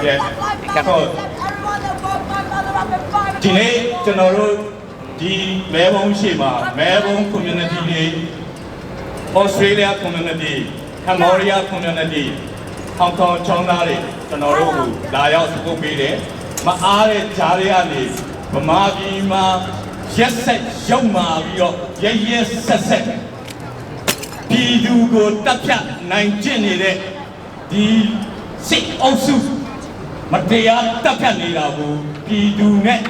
Yes. So, today, tomorrow, the Melbourne Shima, Melbourne community, Australia community, Cambodia community, Hong Kong, China, tomorrow, Laos, Kubile, Maare, Jariani, Mamagima, yes, Shoma, yes, Sasset. Pidu go Tapia, 19, the sick also. Matea Tapia Nirabu, Pidu net,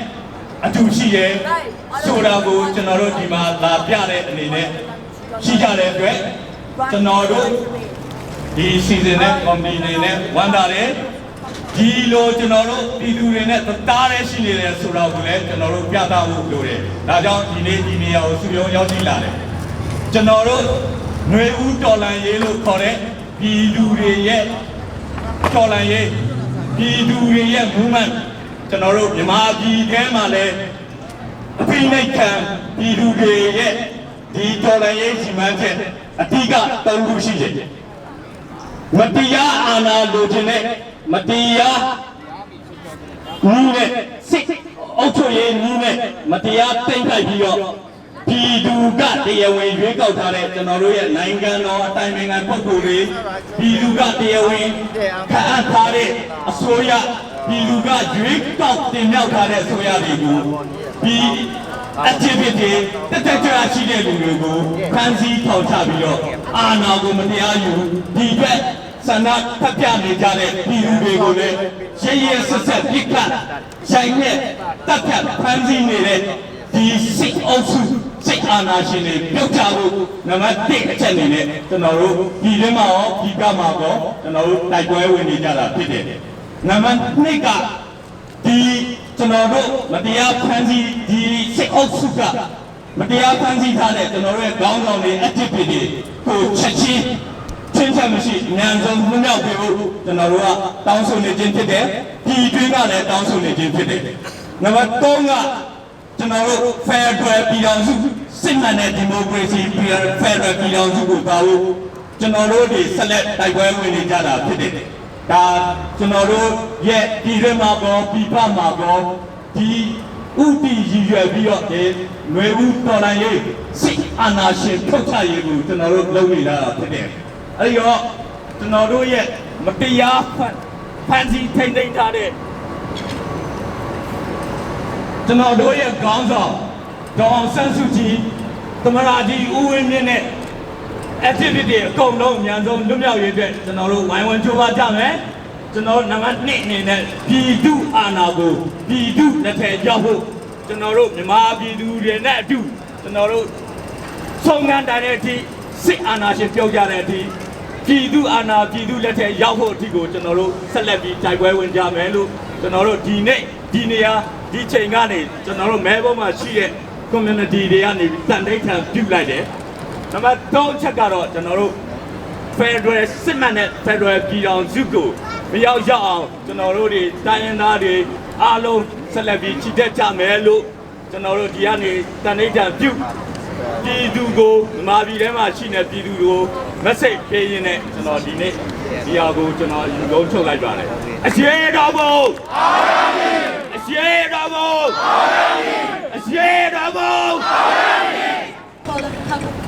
Atushie, Sorabu, Generodima, La Piare, and Shijare, Tonoro, the season, Combine, Wandare, Gilo, Genoro, Pidu, the Tare, Sorabu, Genoro, Piata, Lure, Rajan, Dinia, Suyo, Yodilare. Genoro, Neu Dolan Yellow Corre, Pidu, Tolan Pidu, woman, Genoro, Yamagi, Gamale, Pinnacan, Pidu, the Tolan Mountain, Atiga, Tangushi, Matia, Anna, Logene, Matia, Nune, Six, Otoye, Nune, Matia, Tenka, Pidu got the away, we got it, and already 9 gun or timing and Pokuri, Pidu got the away, Katare, Soya, Pidu got drink out the milk at Soya, P activity, the Tetrachi, Kanzi, Totabio, Anna, Gomadiayu, Tibet, Sana, Tapiani, Janet, Pidu, Jayas, Pika, Shine, Tapian, Kanzi, the sick also. Sick anashine, Yotabu, Namati, Tomorrow, Hidemao, Higamago, tomorrow, like where we need a pity. Naman Nika, the tomorrow, Matia Pansy, the sick old suka, Matia Pansy Tade, tomorrow, down on the activity, who Chachi, Chinchamashi, Nanzon, Munao, tomorrow, down so legend today, he doing out that down so legend today. Namatonga. Tomorrow, fair to appeal, Simon democracy, fair to appeal, tomorrow, the select like where we need today. Tomorrow, yet, the Remago, Pipa Mago, the Uti, Yuvi, Meru Toraye, sick anarchy, Kotayu, tomorrow, Lowila today. Ayo, tomorrow, yet, Matia, Pansy, Tending Tade. Tomorrow, Gonzo, Don Sansuji, Tomaradi, Uwin, activity, Kono, Yanzon, Lumia, tomorrow, I want to Jame, tomorrow, Naman nickname, Pidu Anago, Pidu, let Yahoo, tomorrow, Nama, Pidu, Renatu, tomorrow, Songan Direty, Sick Anashi, Yogareti, Pidu Ana, Pidu, let Yahoo, Tigo, tomorrow, Celebi, Taiwan, Jamelu, tomorrow, Dinia. Di Changani, tomorrow, Melbourne Australia community, they are Sunday can do like that. Number don't check out tomorrow. Federal Simanet, Federal Gion Zuko, Miao Yao, tomorrow, the Diana, the Alo, Celebi, Chideta Melo, tomorrow, Diani, Tanita Duke, Didugo, Mavi, Machine, Didugo, Message paying it, and all the next, Diago, tomorrow, you go to like that. I see it double! For the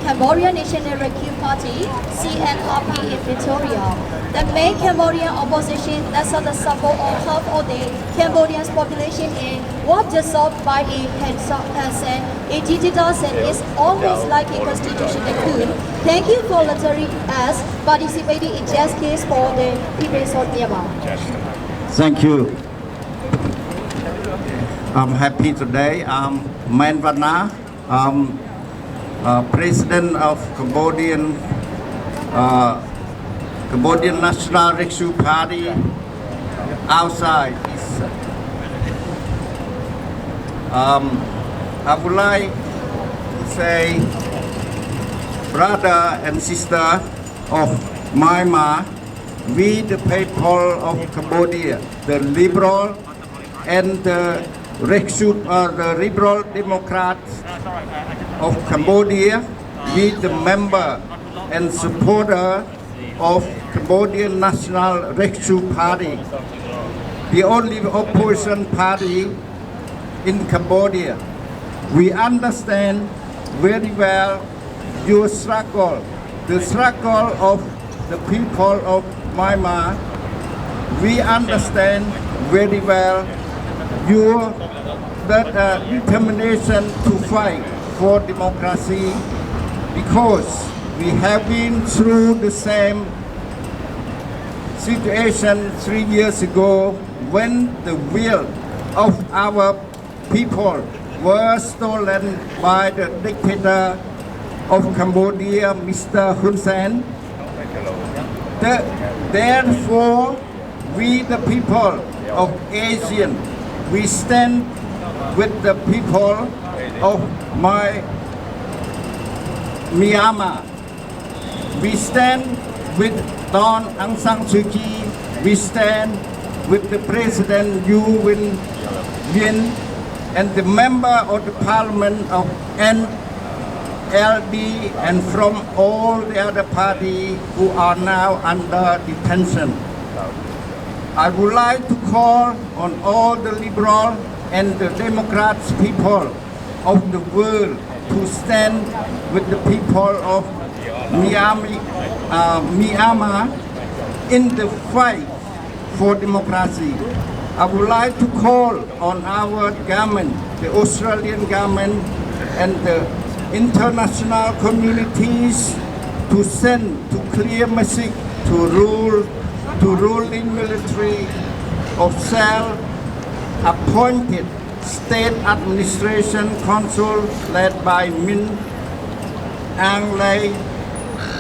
Cambodian National Rescue Party, CNRP in Victoria, the main Cambodian opposition that saw the support of half of the Cambodian population was dissolved by a consent, a digital and is almost like a constitutional coup. Thank you for letting us participating in justice for the people of Myanmar. Thank you. I'm happy today. I'm Manvana. I'm President of Cambodian National Rescue Party outside. I would like to say, brother and sister of Myanmar, we the people of Cambodia, the liberal and the Liberal Democrats of Cambodia, we the member and supporter of Cambodian National Rescue Party, the only opposition party in Cambodia. We understand very well your struggle, the struggle of the people of Myanmar. We understand very well your determination to fight for democracy, because we have been through the same situation 3 years ago when the will of our people was stolen by the dictator of Cambodia, Mr. Hun Sen. Therefore, we the people of ASEAN, we stand with the people of Myanmar. We stand with Dawn Aung San Suu Kyi. We stand with the President U Win Min and the member of the Parliament of NLD and from all the other parties who are now under detention. I would like to call on all the liberal and the Democrats people of the world to stand with the people of Myanmar in the fight for democracy. I would like to call on our government, the Australian government and the international communities to send to clear message to ruling military of self-appointed State Administration Council led by Min Aung Hlaing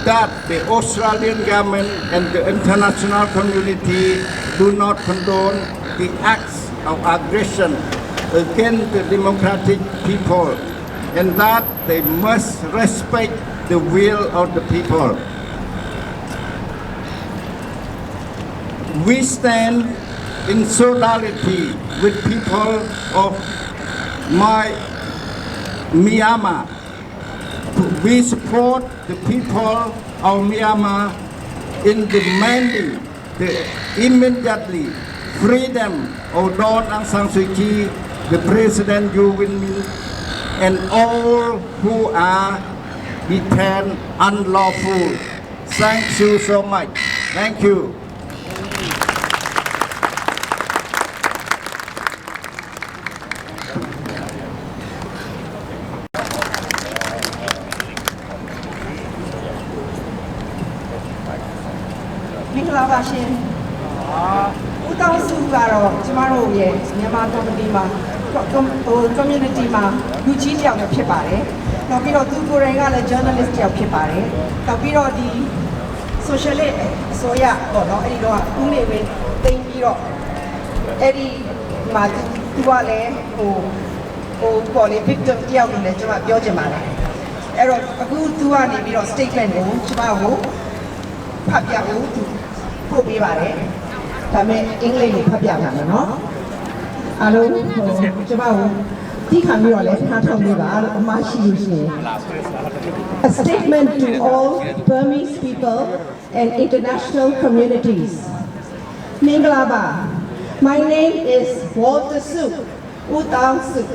that the Australian government and the international community do not condone the acts of aggression against the democratic people, and that they must respect the will of the people. We stand in solidarity with people of Myanmar. We support the people of Myanmar in demanding the immediately freedom of Dawn Aung San Suu Kyi, the President U Win Min, and all who are detained unlawful. Thank you so much. Thank you. မင်္ဂလာပါရှင်ဦးတောင်းစုကတော့ကျမတို့ရဲ့မြန်မာ community မှာ community မှာလူကြီးတစ်ယောက်လည်းဖြစ်ပါတယ်နောက်ပြီးတော့သူကိုယ်တိုင်ကလည်း journalist တစ်ယောက်ဖြစ်ပါတယ်နောက်ပြီးတော့ဒီ socialist အစိုးရပေါ့နော်အဲ့ဒီတော့ဦးနေပဲတင်ပြီးတော့အဲ့ဒီမှာသူကလည်းပေါ်လေ victim တစ်ယောက်လို့လည်းကျမပြောချင်ပါတယ်အဲ့တော့အခုသူကနေပြီးတော့ statement ကိုကျမကိုဖတ်ပြဖို့ပို့ပေးပါတယ်ဒါပေမဲ့အင်္ဂလိပ်ကိုဖတ်ပြမှာနော်အားလုံးကျမကိုဒီခံပြီးတော့လည်းထားထောင်ပေးပါလို့အမရှိလို့ရှိရင် A statement to all Burmese people and international communities. Minglaba. My name is Walter Suk, Utang Suk.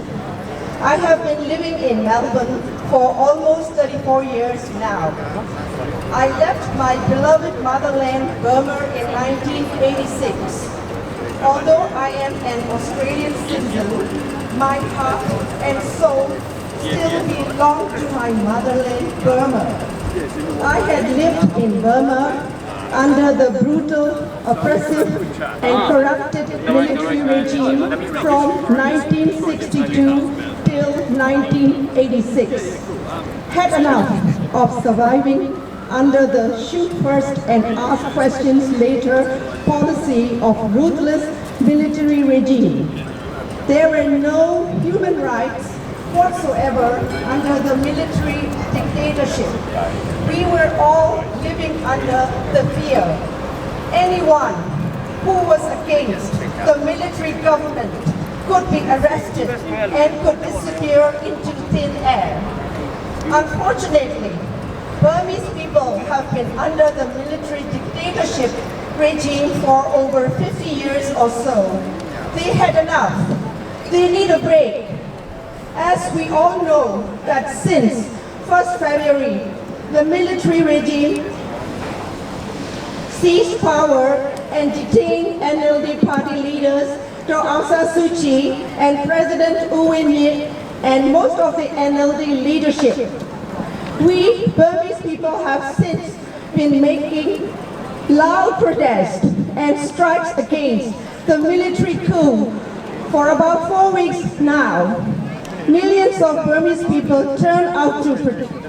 I have been living in Melbourne for almost 34 years now. I left my beloved motherland, Burma, in 1986. Although I am an Australian citizen, my heart and soul still belong to my motherland, Burma. I had lived in Burma under the brutal, oppressive and corrupted military regime from 1962 till 1986. Had enough of surviving under the shoot first and ask questions later policy of ruthless military regime. There were no human rights whatsoever under the military dictatorship. We were all living under the fear. Anyone who was against the military government could be arrested and could disappear into thin air. Unfortunately, Burmese people have been under the military dictatorship regime for over 50 years or so. They had enough. They need a break. As we all know that since 1st February, the military regime seized power and detained NLD party leaders Dr. Aung San Suu Kyi and President U Win Myint and most of the NLD leadership. We Burmese people have since been making loud protests and strikes against the military coup for about 4 weeks now. Millions of Burmese people turned out to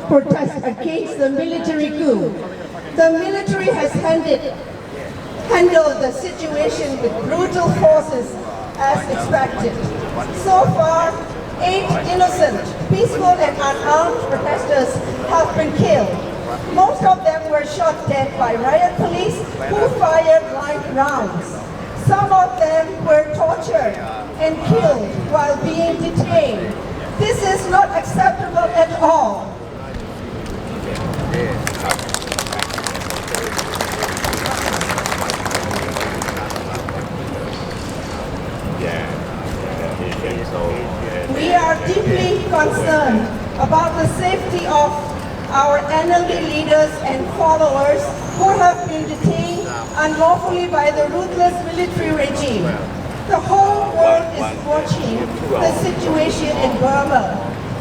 protest against the military coup. The military has handled the situation with brutal forces as expected. So far, 8 innocent, peaceful and unarmed protesters have been killed. Most of them were shot dead by riot police who fired live rounds. Some of them were tortured and killed while being detained. This is not acceptable at all. We are deeply concerned about the safety of our NLD leaders and followers who have been detained unlawfully by the ruthless military regime. The whole world is watching the situation in Burma.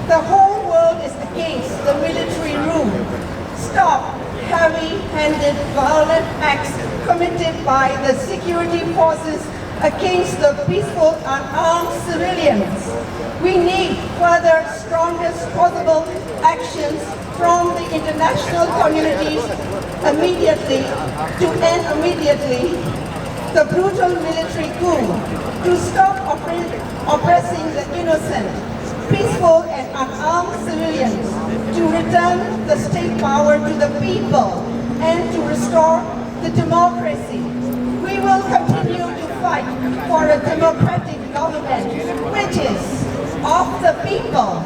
The whole world is against the military rule. Stop heavy-handed violent acts committed by the security forces against the peaceful unarmed civilians. We need further strongest possible actions from the international communities immediately to end immediately the brutal military coup, to stop oppressing the innocent, peaceful and unarmed civilians, to return the state power to the people and to restore the democracy. We will continue to fight for a democratic government which is of the people,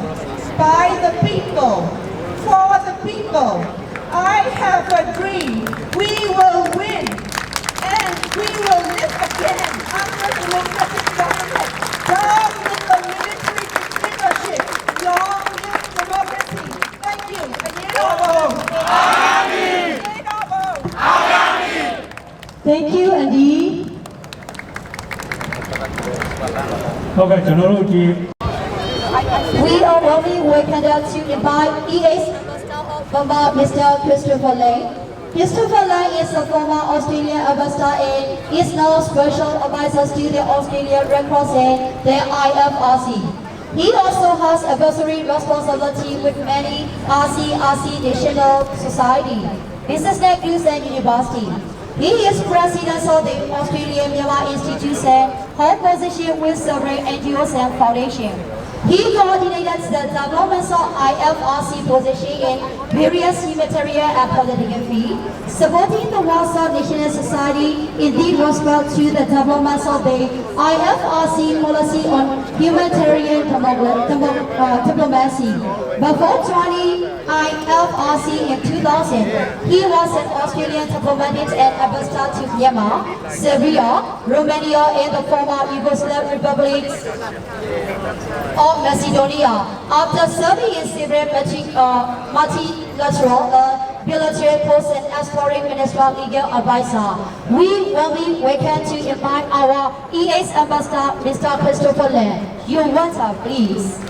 by the people, for the people. I have a dream. We will win and we will live again under democratic government. Down with the military dictatorship. Long live democracy. Thank you. Thank you, Andy. ဟုတ်ကဲ့ကျွန်တော်တို့ဒီ We are warmly welcome to invite EA's Ambassador of Burma, Mr. Christopher Lane. Christopher Lane is a former Australian ambassador and is now special advisor to the Australian Red Cross and the IFRC. He also has advisory responsibility with many RC National Society, Business Schools and University. He is president of the Australian Myanmar Institution, hold position with several NGOs and foundation. He coordinates the development of IFRC position in various humanitarian and political fields, supporting the Warsaw National Society in the response to the development of the IFRC policy on humanitarian diplomacy. Before joining IFRC in 2000, he was an Australian diplomat and ambassador to Myanmar, Serbia, Romania, and the former Yugoslav republics of Macedonia. After serving in several multilateral bilateral posts and as foreign minister legal advisor, we warmly welcome to invite our EA's ambassador, Mr. Christopher Lane. Your words, please.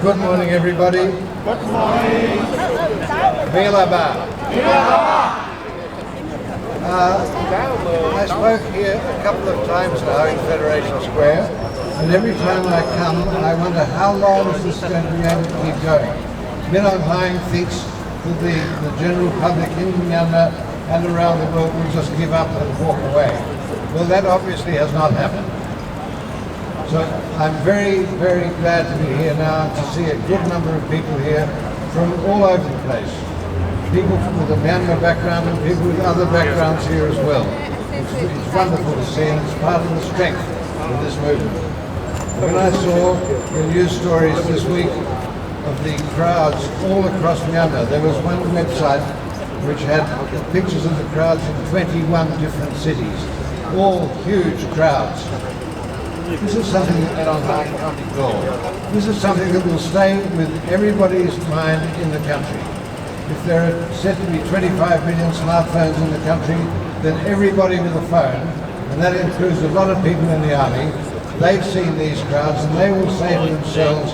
Good morning, everybody. Good morning. Velaba. I spoke here a couple of times now in Federation Square, and every time I come, I wonder how long is this going to be able to keep going. Minong Haing thinks that the general public in Myanmar and around the world will just give up and walk away. Well, that obviously has not happened. So I'm very, very glad to be here now and to see a good number of people here from all over the place. People with a Myanmar background and people with other backgrounds here as well. It's wonderful to see, and it's part of the strength of this movement. When I saw the news stories this week of the crowds all across Myanmar, there was one website which had pictures of the crowds in 21 different cities, all huge crowds. This is something that can't ignore. This is something that will stay with everybody's mind in the country. If there are said to be 25 million smartphones in the country, then everybody with a phone, and that includes a lot of people in the army, they've seen these crowds and they will say to themselves,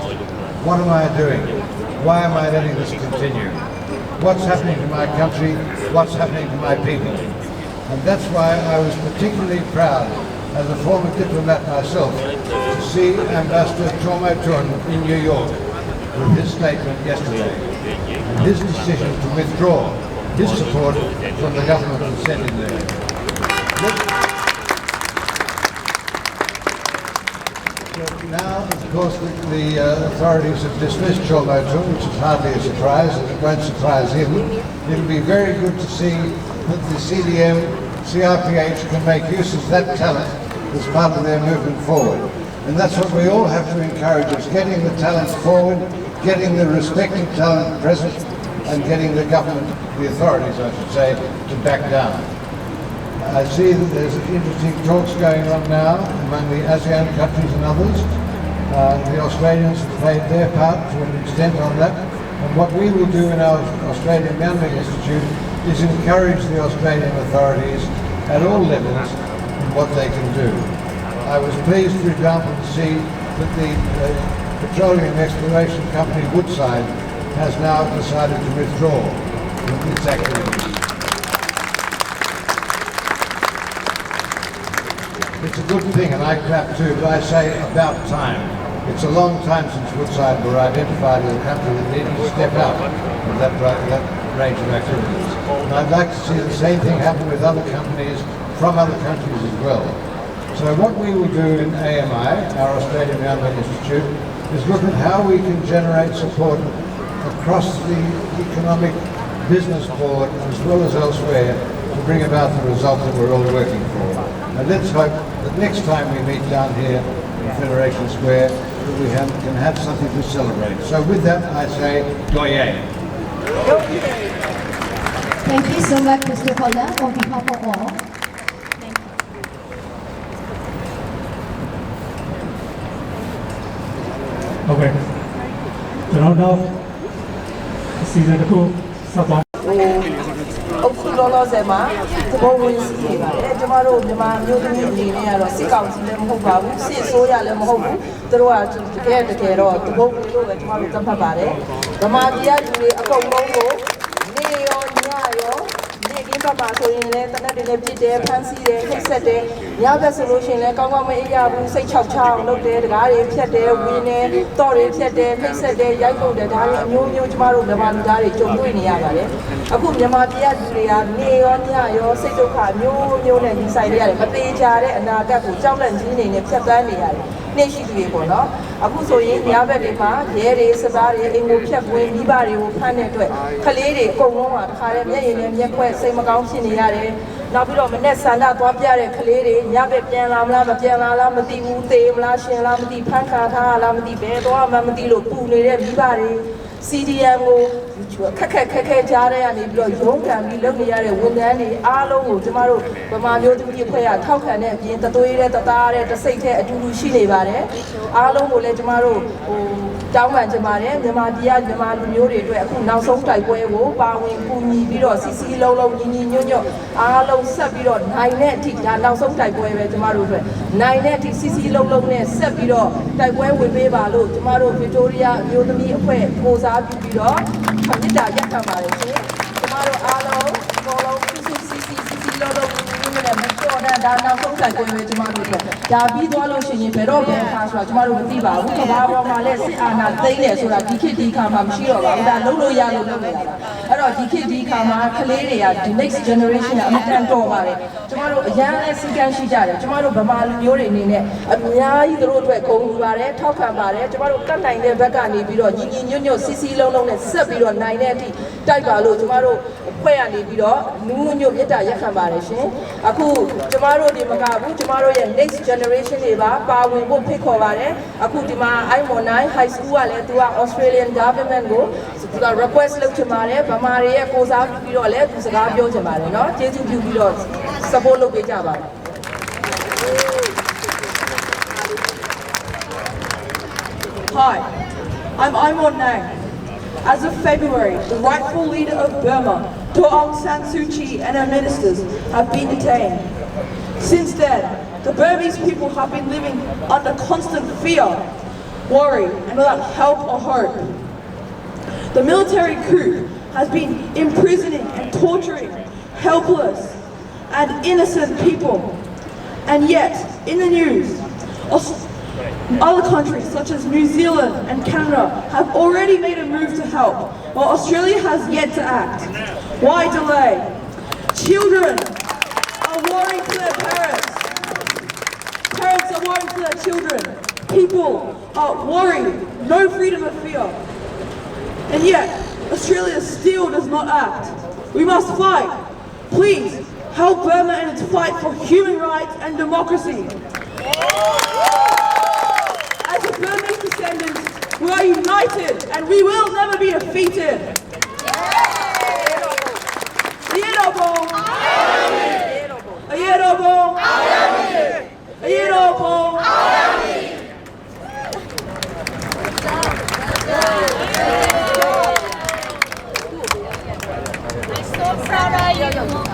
what am I doing? Why am I letting this continue? What's happening to my country? What's happening to my people? And that's why I was particularly proud, as a former diplomat myself, to see Ambassador Chormo Tun in New York with his statement yesterday, and his decision to withdraw his support from the government that sent him there. Now, of course, the authorities have dismissed Chormo Tun, which is hardly a surprise, and it won't surprise him. It'll be very good to see that the CDM, CRPH can make use of that talent as part of their movement forward. And that's what we all have to encourage, is getting the talent forward, getting the respective talent present, and getting the government, the authorities I should say, to back down. I see that there's interesting talks going on now among the ASEAN countries and others. The Australians have played their part to an extent on that. And what we will do in our Australian Myanmar Institute is encourage the Australian authorities at all levels in what they can do. I was pleased, for example, to see that the petroleum exploration company Woodside has now decided to withdraw its activities. It's a good thing, and I clap too, but I say about time. It's a long time since Woodside were identified as a company that needed to step out of that range of activities. And I'd like to see the same thing happen with other companies from other countries as well. So what we will do in AMI, our Australian Myanmar Institute, is look at how we can generate support across the economic business board as well as elsewhere to bring about the result that we're all working for. And let's hope that next time we meet down here in Federation Square that we can have something to celebrate. So with that I say, Doye. Thank you so much, Mr. Holla, on behalf of all. Okay. ကျွန်တော်တို့အစီအစဉ်တစ်ခုဆက်သွား အခုလောလောဆယ်မှာသဘောဝင်စီနေပါတယ်ကျမတို့မြန်မာမျိုးသမီးအနေနဲ့ကတော့စစ်ကောင်စီလည်းမဟုတ်ပါဘူးစစ်ဆိုးရလည်းမဟုတ်ဘူးသူတို့ကတကယ်တော့သဘောဝင်လို့ပဲကျမတို့သတ်မှတ်ပါတယ်ဗမာပြည်ကလူတွေအကုန်လုံးကိုနေရောညရောနေကင်းပါဆိုရင်လည်းတနက်တွေလည်းပြစ်တယ်ဖမ်းဆီးတယ်နှိပ်စက်တယ်ညဘက်ဆိုလို့ရှိရင်လည်းကောင်းကောင်းမအေးရဘူးစိတ်ချောက်ချအောင်လုပ်တယ်တကားတွေဖြတ်တယ်ဝင်းတယ်တော့တွေဖြတ်တယ်နှိပ်စက်တယ်ရိုက်ပုတ်တယ်ဒါတွေအမျိုးမျိုးကျမတို့မြန်မာလူသားတွေကြုံတွေ့နေရပါတယ်အခုမြန်မာပြည်ကလူတွေကနေရောညရောစိတ်ဒုက္ခမျိုးမျိုးနဲ့ဒီဆိုင်တွေရတယ်မသေးကြတဲ့အနာဂတ်ကိုကြောက်လန့်ကြီးနေနဲ့ဖြတ်သန်းနေရတယ်နေရှိသူတွေပေါ့နော်အခုဆိုရင်ညဘက်တွေမှာရဲတွေစစ်သားတွေအင်ကိုဖြတ်ကွင်းမိဘတွေကိုဖမ်းတဲ့အတွက်ကလေးတွေအကုန်လုံးကတခါတည်းမျက်ရည်နဲ့မျက်ခွက်စိတ်မကောင်းဖြစ်နေရတယ်နောက်ပြီးတော့မနေ့ဆန္ဒသွားပြတဲ့ကလေးတွေညဘက်ပြန်လာမလားမပြန်လာလားမသိဘူးသေမလားရှင်လားမသိဖမ်းခံထားလားမသိဘဲသွားမှမသိလို့ပူနေတဲ့မိဘတွေ CDM ကိုခက်ကြားတဲ့ကနေပြီးတော့ရုံးကန်ပြီးလုပ်နေရတဲ့ဝန်ထမ်းတွေအားလုံးကိုကျမတို့ဗမာမျိုးသမီးအဖွဲ့ကထောက်ခံတဲ့အပြင်တသွေးတဲ့တသားတဲ့တစိတ်တဲ့အတူတူရှိနေပါတယ်အားလုံးကိုလည်းကျမတို့တောင်းပန်ကြပါတယ်မြန်မာပြည်ကမြန်မာလူမျိုးတွေအတွက်အခုနောက်ဆုံးတိုက်ပွဲကိုပါဝင်ကူညီပြီးတော့စီစီလုံးလုံးညီညီညွတ်ညွတ်အားလုံးဆက်ပြီးတော့နိုင်တဲ့အထိဒါနောက်ဆုံးတိုက်ပွဲပဲကျမတို့အတွက်နိုင်တဲ့အထိစီစီလုံးလုံးနဲ့ဆက်ပြီးတော့တိုက်ပွဲဝင်ပေးပါလို့ကျမတို့ဗစ်တိုးရီးယားအမျိုးသမီးအဖွဲ့ကိုစားပြုပြီးတော့မြစ်တာရက်ခံပါတယ်ရှင်ကျမတို့အားလုံးဘောလုံးစီလုံးလုံးနဲ့မတော်တဲ့ဒါနောက်ဆုံးတိုက်ပွဲပဲကျမတို့အတွက်ဒါပြီးသွားလို့ရှိရင်ဘယ်တော့ပဲခါဆိုတာကျမတို့မသိပါဘူးကဘာပေါ်မှာလဲစစ်အာဏာသိမ်းတယ်ဆိုတာဒီခေတ်ဒီခါမှာမရှိတော့ပါဘူးဒါလုံးလို့ရလို့လုပ်နေတာပါအဲ့တော့ဒီခေတ်ဒီခါမှာကလေးတွေကဒီ next generation ကအမတန်တော်ပါတယ်ကျမတို့အရန်လဲစီကန်းရှိကြတယ်ကျမတို့ဗမာလူမျိုးတွေအနေနဲ့အများကြီးတို့အတွက်ဂုဏ်ယူပါတယ်ထောက်ခံပါတယ်ကျမတို့ကတ်နိုင်တဲ့ဘက်ကနေပြီးတော့ညီညီညွတ်ညွတ်စီစီလုံးလုံးနဲ့ဆက်ပြီးတော့နိုင်တဲ့အထိ တိုက်ပါလို့ကျမတို့ဖွဲ့ရနေပြီးတော့နူးညွတ်မြတ်တာရက်ခံပါတယ်ရှင်အခုကျမတို့ဒီမကဘူးကျမတို့ရဲ့ next generation တွေပါဝင်ဖို့ဖိတ်ခေါ်ပါတယ်အခုဒီမှာ I9 high school ကလည်းသူက Australian government ကိုသူက request လုပ်ချင်ပါတယ်ဗမာတွေရဲ့ကိုစားပြီးတော့လည်းသူစကားပြောချင်ပါတယ်เนาะကျေးဇူးပြုပြီးတော့ support လုပ်ပေးကြပါမယ် Hi, I'm Aimon Nang. As of February, the rightful leader of Burma, Daw Aung San Suu Kyi and her ministers have been detained. Since then, the Burmese people have been living under constant fear, worry and without help or hope. The military coup has been imprisoning and torturing helpless and innocent people. And yet, in the news, other countries such as New Zealand and Canada have already made a move to help, while Australia has yet to act. Why delay? Children are worrying for their parents. Parents are worrying for their children. People are worried, no freedom of fear. And yet, Australia still does not act. We must fight. Please, help Burma in its fight for human rights and democracy. As a Burmese descendants, we are united and we will never be defeated. Ayerobo! Ayerobo! Ayerobo!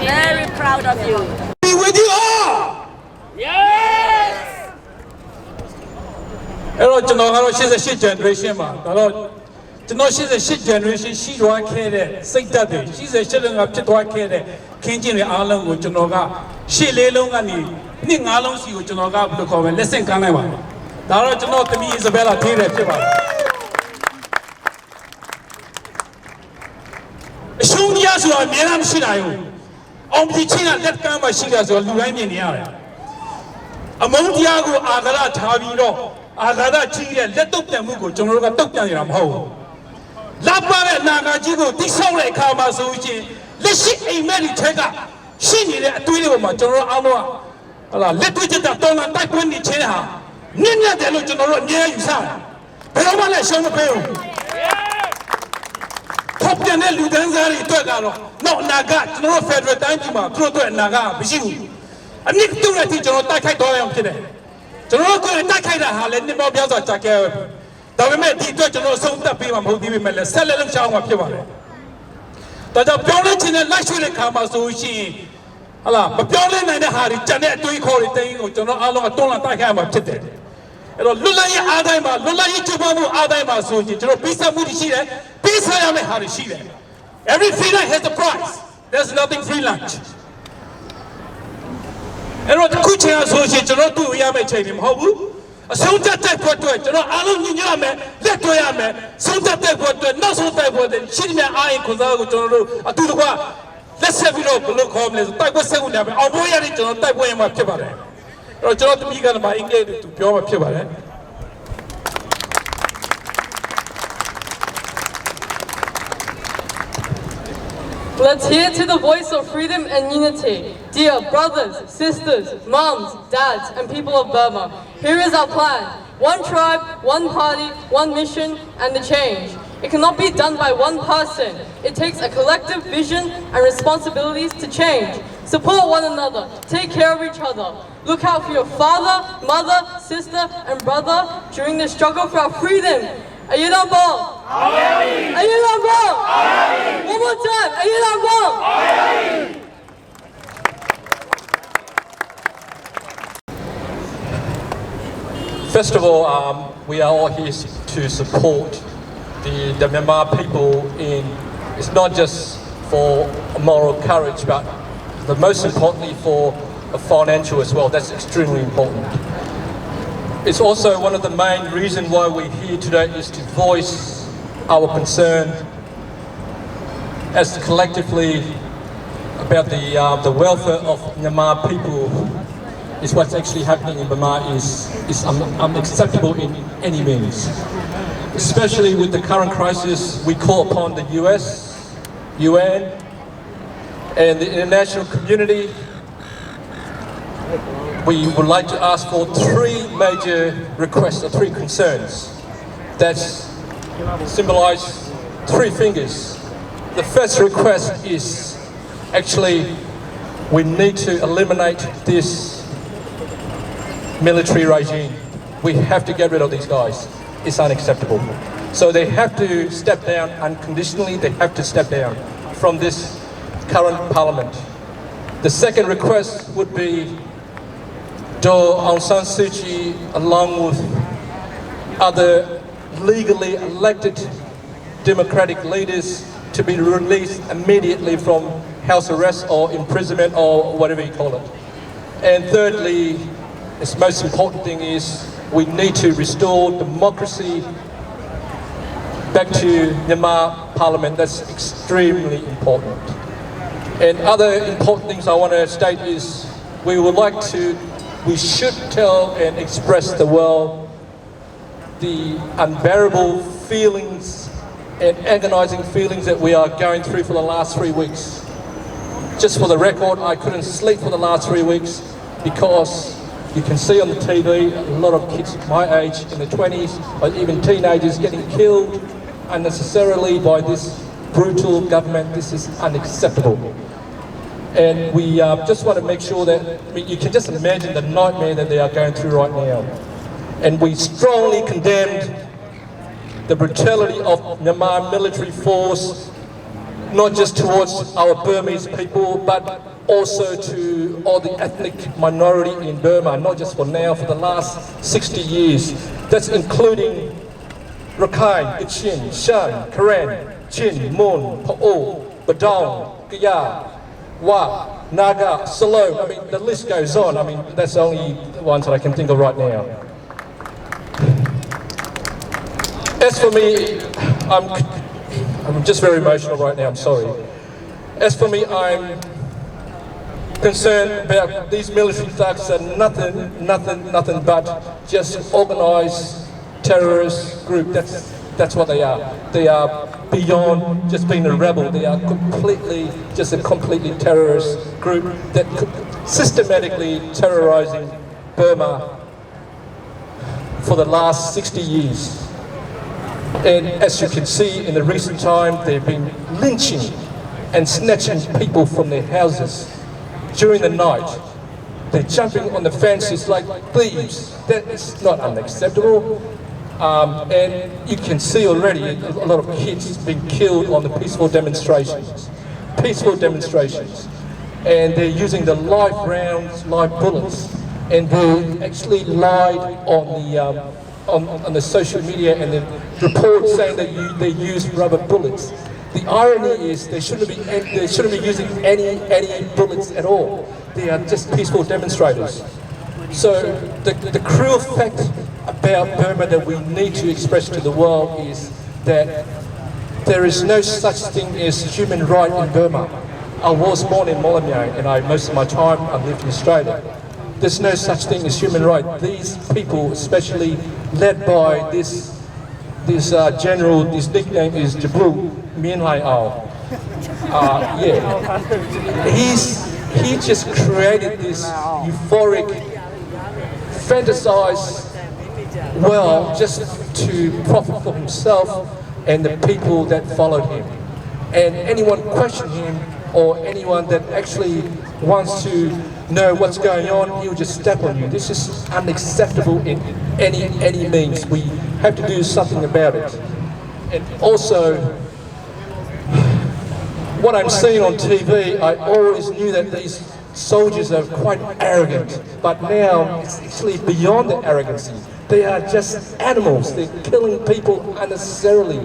Very proud of you Be with you all Yes အဲ့တော့ကျွန်တော်ကတော့88 generation မှာဒါတော့ကျွန်တော်88 generation ရှိသွားခဲ့တဲ့စိတ်ဓာတ်တွေ88လုံးကဖြစ်သွားခဲ့တဲ့ခင်းကျင်းတွေအားလုံးကိုကျွန်တော်ကရှစ်လေးလုံးကနေနှစ်ငါးလုံးစီကိုကျွန်တော်ကဘယ်လိုခေါ်မလဲလက်ဆင့်ကမ်းလိုက်ပါတယ်ဒါတော့ကျွန်တော်သမီး Isabella ထေးတယ်ဖြစ်ပါတယ်အရှုံးတရားဆိုတာအများအားမရှိနိုင်ဘူးအောင်ပြည်ချင်းကလက်ကမ်းမှာရှိတာဆိုတော့လူတိုင်းမြင်နေရတယ်အမုန်းတရားကိုအာဃာတထားပြီးတော့အာဃာတကြီးတဲ့လက်တုပ်ပြန်မှုကိုကျွန်တော်တို့ကတုပ်ပြန်နေတာမဟုတ်ဘူး။လက်ပါတဲ့နာဂါကြီးကိုတိဆောက်တဲ့အခါမှာဆိုရင်လက်ရှိအိမ်မက်တွေထက်ကရှိနေတဲ့အတွေးတွေပေါ်မှာကျွန်တော်တို့အားလုံးကဟလာလက်တွေ့ချက်တော်လာတိုက်ပွဲနေခြင်းဟာနင့်မြတ်တယ်လို့ကျွန်တော်တို့အမြဲယူဆတယ်။ဘယ်တော့မှလည်းရှုံးမပေးဘူး။ဖောက်ပြန်တဲ့လူဒန်းစားတွေအတွက်ကတော့တော့အနာဂတ်ကျွန်တော်တို့ Federal တိုင်းပြည်မှာသူတို့အတွက်အနာဂတ်မရှိဘူး။အနည်းတူတဲ့အထိကျွန်တော်တိုက်ခိုက်သွားရအောင်ဖြစ်တယ်။ကျွန်တော်တို့ကိုတိုက်ခိုက်တာဟာလည်းနှစ်ပေါင်းများစွာကြာခဲ့ပဲဒါပေမဲ့ဒီအတွက်ကျွန်တော်အဆုံးသတ်ပေးမှာမဟုတ်သေးပေမဲ့လည်းဆက်လက်လုပ်ချောင်းမှာဖြစ်ပါတယ်ဒါကြောင့်ပြောင်းလဲခြင်းနဲ့လိုက်ရွှေ့တဲ့ခါမှာဆိုရှင်ဟလာမပြောင်းလဲနိုင်တဲ့ဟာတွေကြံတဲ့အတွေးခေါ်တွေတင်းကိုကျွန်တော်အားလုံးကတွန်းလှန်တိုက်ခိုက်မှာဖြစ်တယ်အဲ့တော့လွတ်လပ်ရေးအားတိုင်းမှာလွတ်လပ်ရေးချပွားမှုအားတိုင်းမှာဆိုရင်ကျွန်တော်ပေးဆက်မှုတွေရှိတယ်ပေးဆက်ရမယ့်ဟာတွေရှိတယ် Every freelance has a price there's nothing free lunch အဲ့တော့ခုချိန်အဆိုရှင်ကျွန်တော်တို့ရမယ့်ချိန်တွေမဟုတ်ဘူးအဆုံးသက်တဲ့ဖို့အတွက်ကျွန်တော်အားလုံးညီညွတ်ရမယ်လက်တွဲရမယ်ဆုံးသက်တဲ့ဖို့အတွက်နောက်ဆုံးတဲ့ဖို့အတွက်ရှိတဲ့အားရင်ခွန်စားကိုကျွန်တော်တို့အတူတကွလက်ဆက်ပြီးတော့ဘလို့ခေါ်မလဲဆိုတိုက်ပွဲဆက်ဝင်ရမယ်အောင်ပွဲရတဲ့ကျွန်တော်တိုက်ပွဲရမှာဖြစ်ပါတယ်အဲ့တော့ကျွန်တော်တမိကတော့အင်္ဂလိပ်တူပြောမှာဖြစ်ပါတယ်Let's hear to the voice of freedom and unity. Dear brothers, sisters, moms, dads, and people of Burma, here is our plan. One tribe, one party, one mission, and the change. It cannot be done by one person. It takes a collective vision and responsibilities to change. Support one another. Take care of each other. Look out for your father, mother, sister, and brother during the struggle for our freedom. Are you on board? Are you on board? One more time. Are you on board? First of all, we are all here to support the Myanmar people in, it's not just for moral courage, but most importantly for financial as well. That's extremely important. It's also one of the main reasons why we're here today is to voice our concern as collectively about the welfare of Myanmar people. Is what's actually happening in Burma is unacceptable in any means. Especially with the current crisis, we call upon the US UN, and the international community, we would like to ask for 3 major requests or 3 concerns that symbolize 3 fingers. The first request is actually we need to eliminate this military regime. We have to get rid of these guys. It's unacceptable. So they have to step down unconditionally. They have to step down from this current parliament. The second request would be Aung San Suu Kyi, along with other legally elected democratic leaders, to be released immediately from house arrest or imprisonment or whatever you call it. And thirdly, its most important thing is we need to restore democracy back to Myanmar Parliament. That's extremely important. And other important things I want to state is we should tell and express the world the unbearable feelings and agonizing feelings that we are going through for the last 3 weeks. Just for the record, I couldn't sleep for the last 3 weeks because you can see on the TV a lot of kids my age in the 20s or even teenagers getting killed unnecessarily by this brutal government. This is unacceptable. And we just want to make sure that, you can just imagine the nightmare that they are going through right now. And we strongly condemned the brutality of Myanmar military force, not just towards our Burmese people, but also to all the ethnic minority in Burma, not just for now, for the last 60 years. That's including Rakhine, Kachin, Shan, Karen, Chin, Mon, Pa'o, Badong, Gaya, Wa, Naga, Salo. I mean, the list goes on. I mean, that's the only ones that I can think of right now. As for me, I'm just very emotional right now, I'm sorry. As for me, I'm concerned about these military thugs are nothing but just organised terrorist group. That's what they are. They are beyond just being a rebel. They are just a completely terrorist group that systematically terrorising Burma for the last 60 years. And as you can see in the recent time, they've been lynching and snatching people from their houses during the night. They're jumping on the fences like thieves. That is not unacceptable. And you can see already a lot of kids being killed on the peaceful demonstrations. And they're using the live rounds, live bullets. And they actually lied on the social media and the reports saying that they use rubber bullets. The irony is they shouldn't be using any bullets at all. They are just peaceful demonstrators. So the cruel fact about Burma that we need to express to the world is that there is no such thing as human right in Burma. I was born in Molyneux and most of my time I lived in Australia. There's no such thing as human right. These people, especially led by this general, his nickname is Jabu Mien Lai Ao. He just created this euphoric, fantasized world just to profit for himself and the people that followed him. And anyone question him or anyone that actually wants to know what's going on, he'll just step on you. This is unacceptable in any means. We have to do something about it. And also, what I'm seeing on TV, I always knew that these soldiers are quite arrogant, but now it's actually beyond the arrogancy. They are just animals. They're killing people unnecessarily.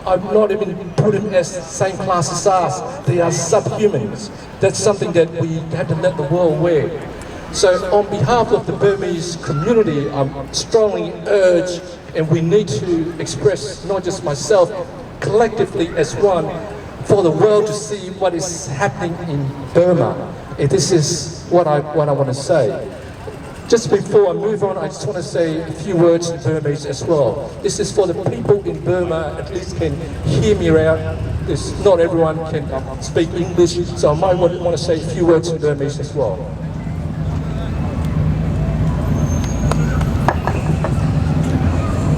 I've not even put them as the same class as us. They are subhumans. That's something that we have to let the world wear. So on behalf of the Burmese community, I'm strongly urge, and we need to express, not just myself, collectively as one, for the world to see what is happening in Burma. And this is what I want to say. Just before I move on, I just want to say a few words in Burmese as well. This is for the people in Burma, at least can hear me out. Not everyone can speak English, so I might want to say a few words in Burmese as well.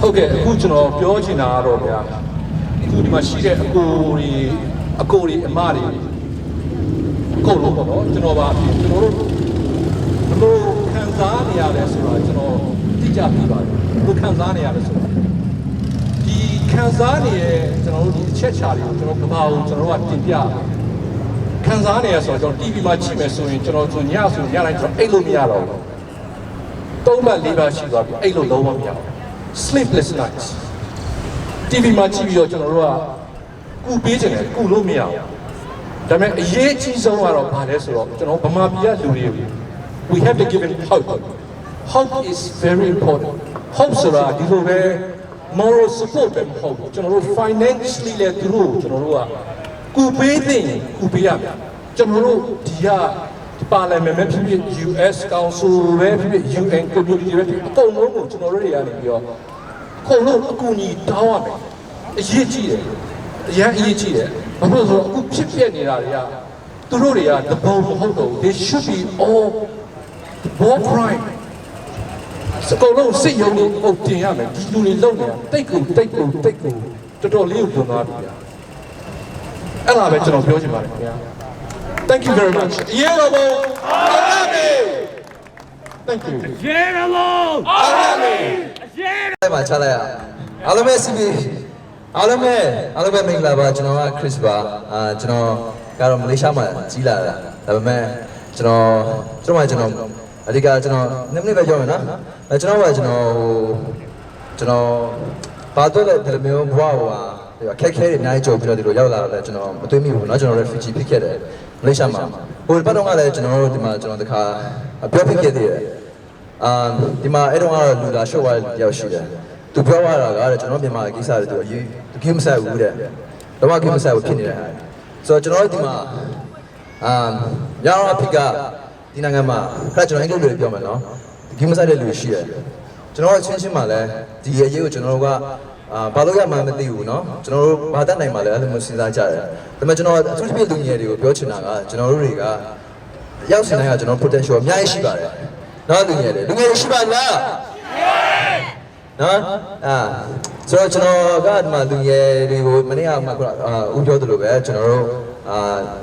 Okay, အခုကျွန်တော်ပြောချင်တာကတော့ဗျာအခုဒီမှာရှိတဲ့အကိုတွေအမတွေအကုန်လုံးပေါ့နော်ကျွန်တော်ပါကျွန်တော်တို့ဘလို့ခံစားနေရလဲဆိုတာကျွန်တော်သိကြပြပါတယ်ဘလို့ခံစားနေရလဲဆိုတာဒီခံစားနေတဲ့ကျွန်တော်တို့ဒီအချက်ချာတွေကိုကျွန်တော်ကဘာကိုကျွန်တော်တို့ကတင်ပြခံစားနေရဆိုတော့ကျွန်တော် TV မှာကြည့်မယ်ဆိုရင်ကျွန်တော်ညဆိုညတိုင်းကျွန်တော်အိတ်လို့မရတော့ဘူးသုံးပတ်လေးပတ်ရှိသွားပြီအိတ်လို့လုံးဝမရဘူး sleepless nights TV မှာကြည့်ပြီးတော့ကျွန်တော်တို့ကကူပေးချင်တယ်ကူလို့မရဘူးဒါပေမဲ့အရေးကြီးဆုံးကတော့ဘာလဲဆိုတော့ကျွန်တော်ဗမာပြည်ကလူတွေ we have to give them hope is very important hope ဆိုတာဒီလိုပဲ moral support ပဲမဟုတ်ဘူးကျွန်တော်တို့ financially လည်းသူတို့ကျွန်တော်တို့ကကူပေးတဲ့ကူပေးရမယ်ကျွန်တော်တို့ဒီကပါလီမန်ပဲဖြစ်ဖြစ် US Council ပဲဖြစ်ဖြစ် UN community ပဲဖြစ်ဖြစ်အကုန်လုံးကိုကျွန်တော်တို့တွေကနေပြီးတော့အကုန်လုံးအကူအညီတောင်းရမယ်အရေးကြီးတယ်အရင်အရေးကြီးတယ်ဘာလို့ဆိုတော့အခုဖြစ်ပြနေတာတွေကသူတို့တွေကတပုံမဟုတ်တော့ဘူး they should be all war crime စကောလုံးစစ်ရုံးကိုအုပ်တင်ရမယ်ဒီလူတွေလုံနေတာတိတ်ကိုတော်တော်လေးကိုပြောသွားပြီဗျာအဲ့ဒါပဲကျွန်တော်ပြောချင်ပါတယ်ခင်ဗျာThank you very much. Yerabo Arami. Thank you. Yerabo Arami. Yerabo. မှာချလိုက်ရအားလုံးပဲစီးပြီးအားလုံးပဲမင်္ဂလာပါကျွန်တော်က Chris ပါကျွန်တော်ကတော့မလေးရှားမှာကြီးလာတာဒါပေမဲ့ကျွန်တော်အဓိကကျွန်တော်နည်းနည်းပဲပြောမယ်နော်ကျွန်တော်ဘာတော့လဲဒီလိုမျိုးဘဝဟိုအခက်ခဲတွေအများကြီးကြုံပြီးတော့ဒီလိုရောက်လာတော့ကျွန်တော်မတွေးမိဘူးเนาะကျွန်တော် refugee ဖြစ်ခဲ့တယ်မလေးရှားမှာဟိုဘက်တော့ကလည်းကျွန်တော်တို့ဒီမှာကျွန်တော်တခါပြောဖြစ်ခဲ့သေးတယ်ဒီမှာအဲ့တော့ကတော့လူလာရှုပ်သွားရောက်ရှိတယ်သူပြောရတာကကျွန်တော်မြန်မာကိစ္စတွေသူကိမဆိုင်ဘူးတဲ့တော့ကိမဆိုင်ဘူးဖြစ်နေတယ်ဆိုတော့ကျွန်တော်တို့ဒီမှာရအောင်အဖိကဒီနိုင်ငံမှာခက်ကျွန်တော်အင်္ဂလိပ်လိုပြောမယ်เนาะကိမဆိုင်တဲ့လူရှိတယ်ကျွန်တော်ချင်းမှာလည်းဒီအရေးကိုကျွန်တော်တို့ကဘာလို့ရမှမသိဘူးเนาะကျွန်တော်တို့ဘာတတ်နိုင်မှာလဲအဲ့လိုမျိုးစဉ်းစားကြတယ်ဒါပေမဲ့ကျွန်တော်အထူးသဖြင့်လူငယ်တွေကိုပြောချင်တာကကျွန်တော်တို့တွေကရောက်စင်တိုင်းကကျွန်တော် potential အများကြီးရှိပါတယ်เนาะလူငယ်တွေရှိပါလားเนาะဆိုတော့ကျွန်တော်ကဒီမှာလူငယ်တွေကိုမနေ့ကမှဦးပြောသလိုပဲကျွန်တော်တို့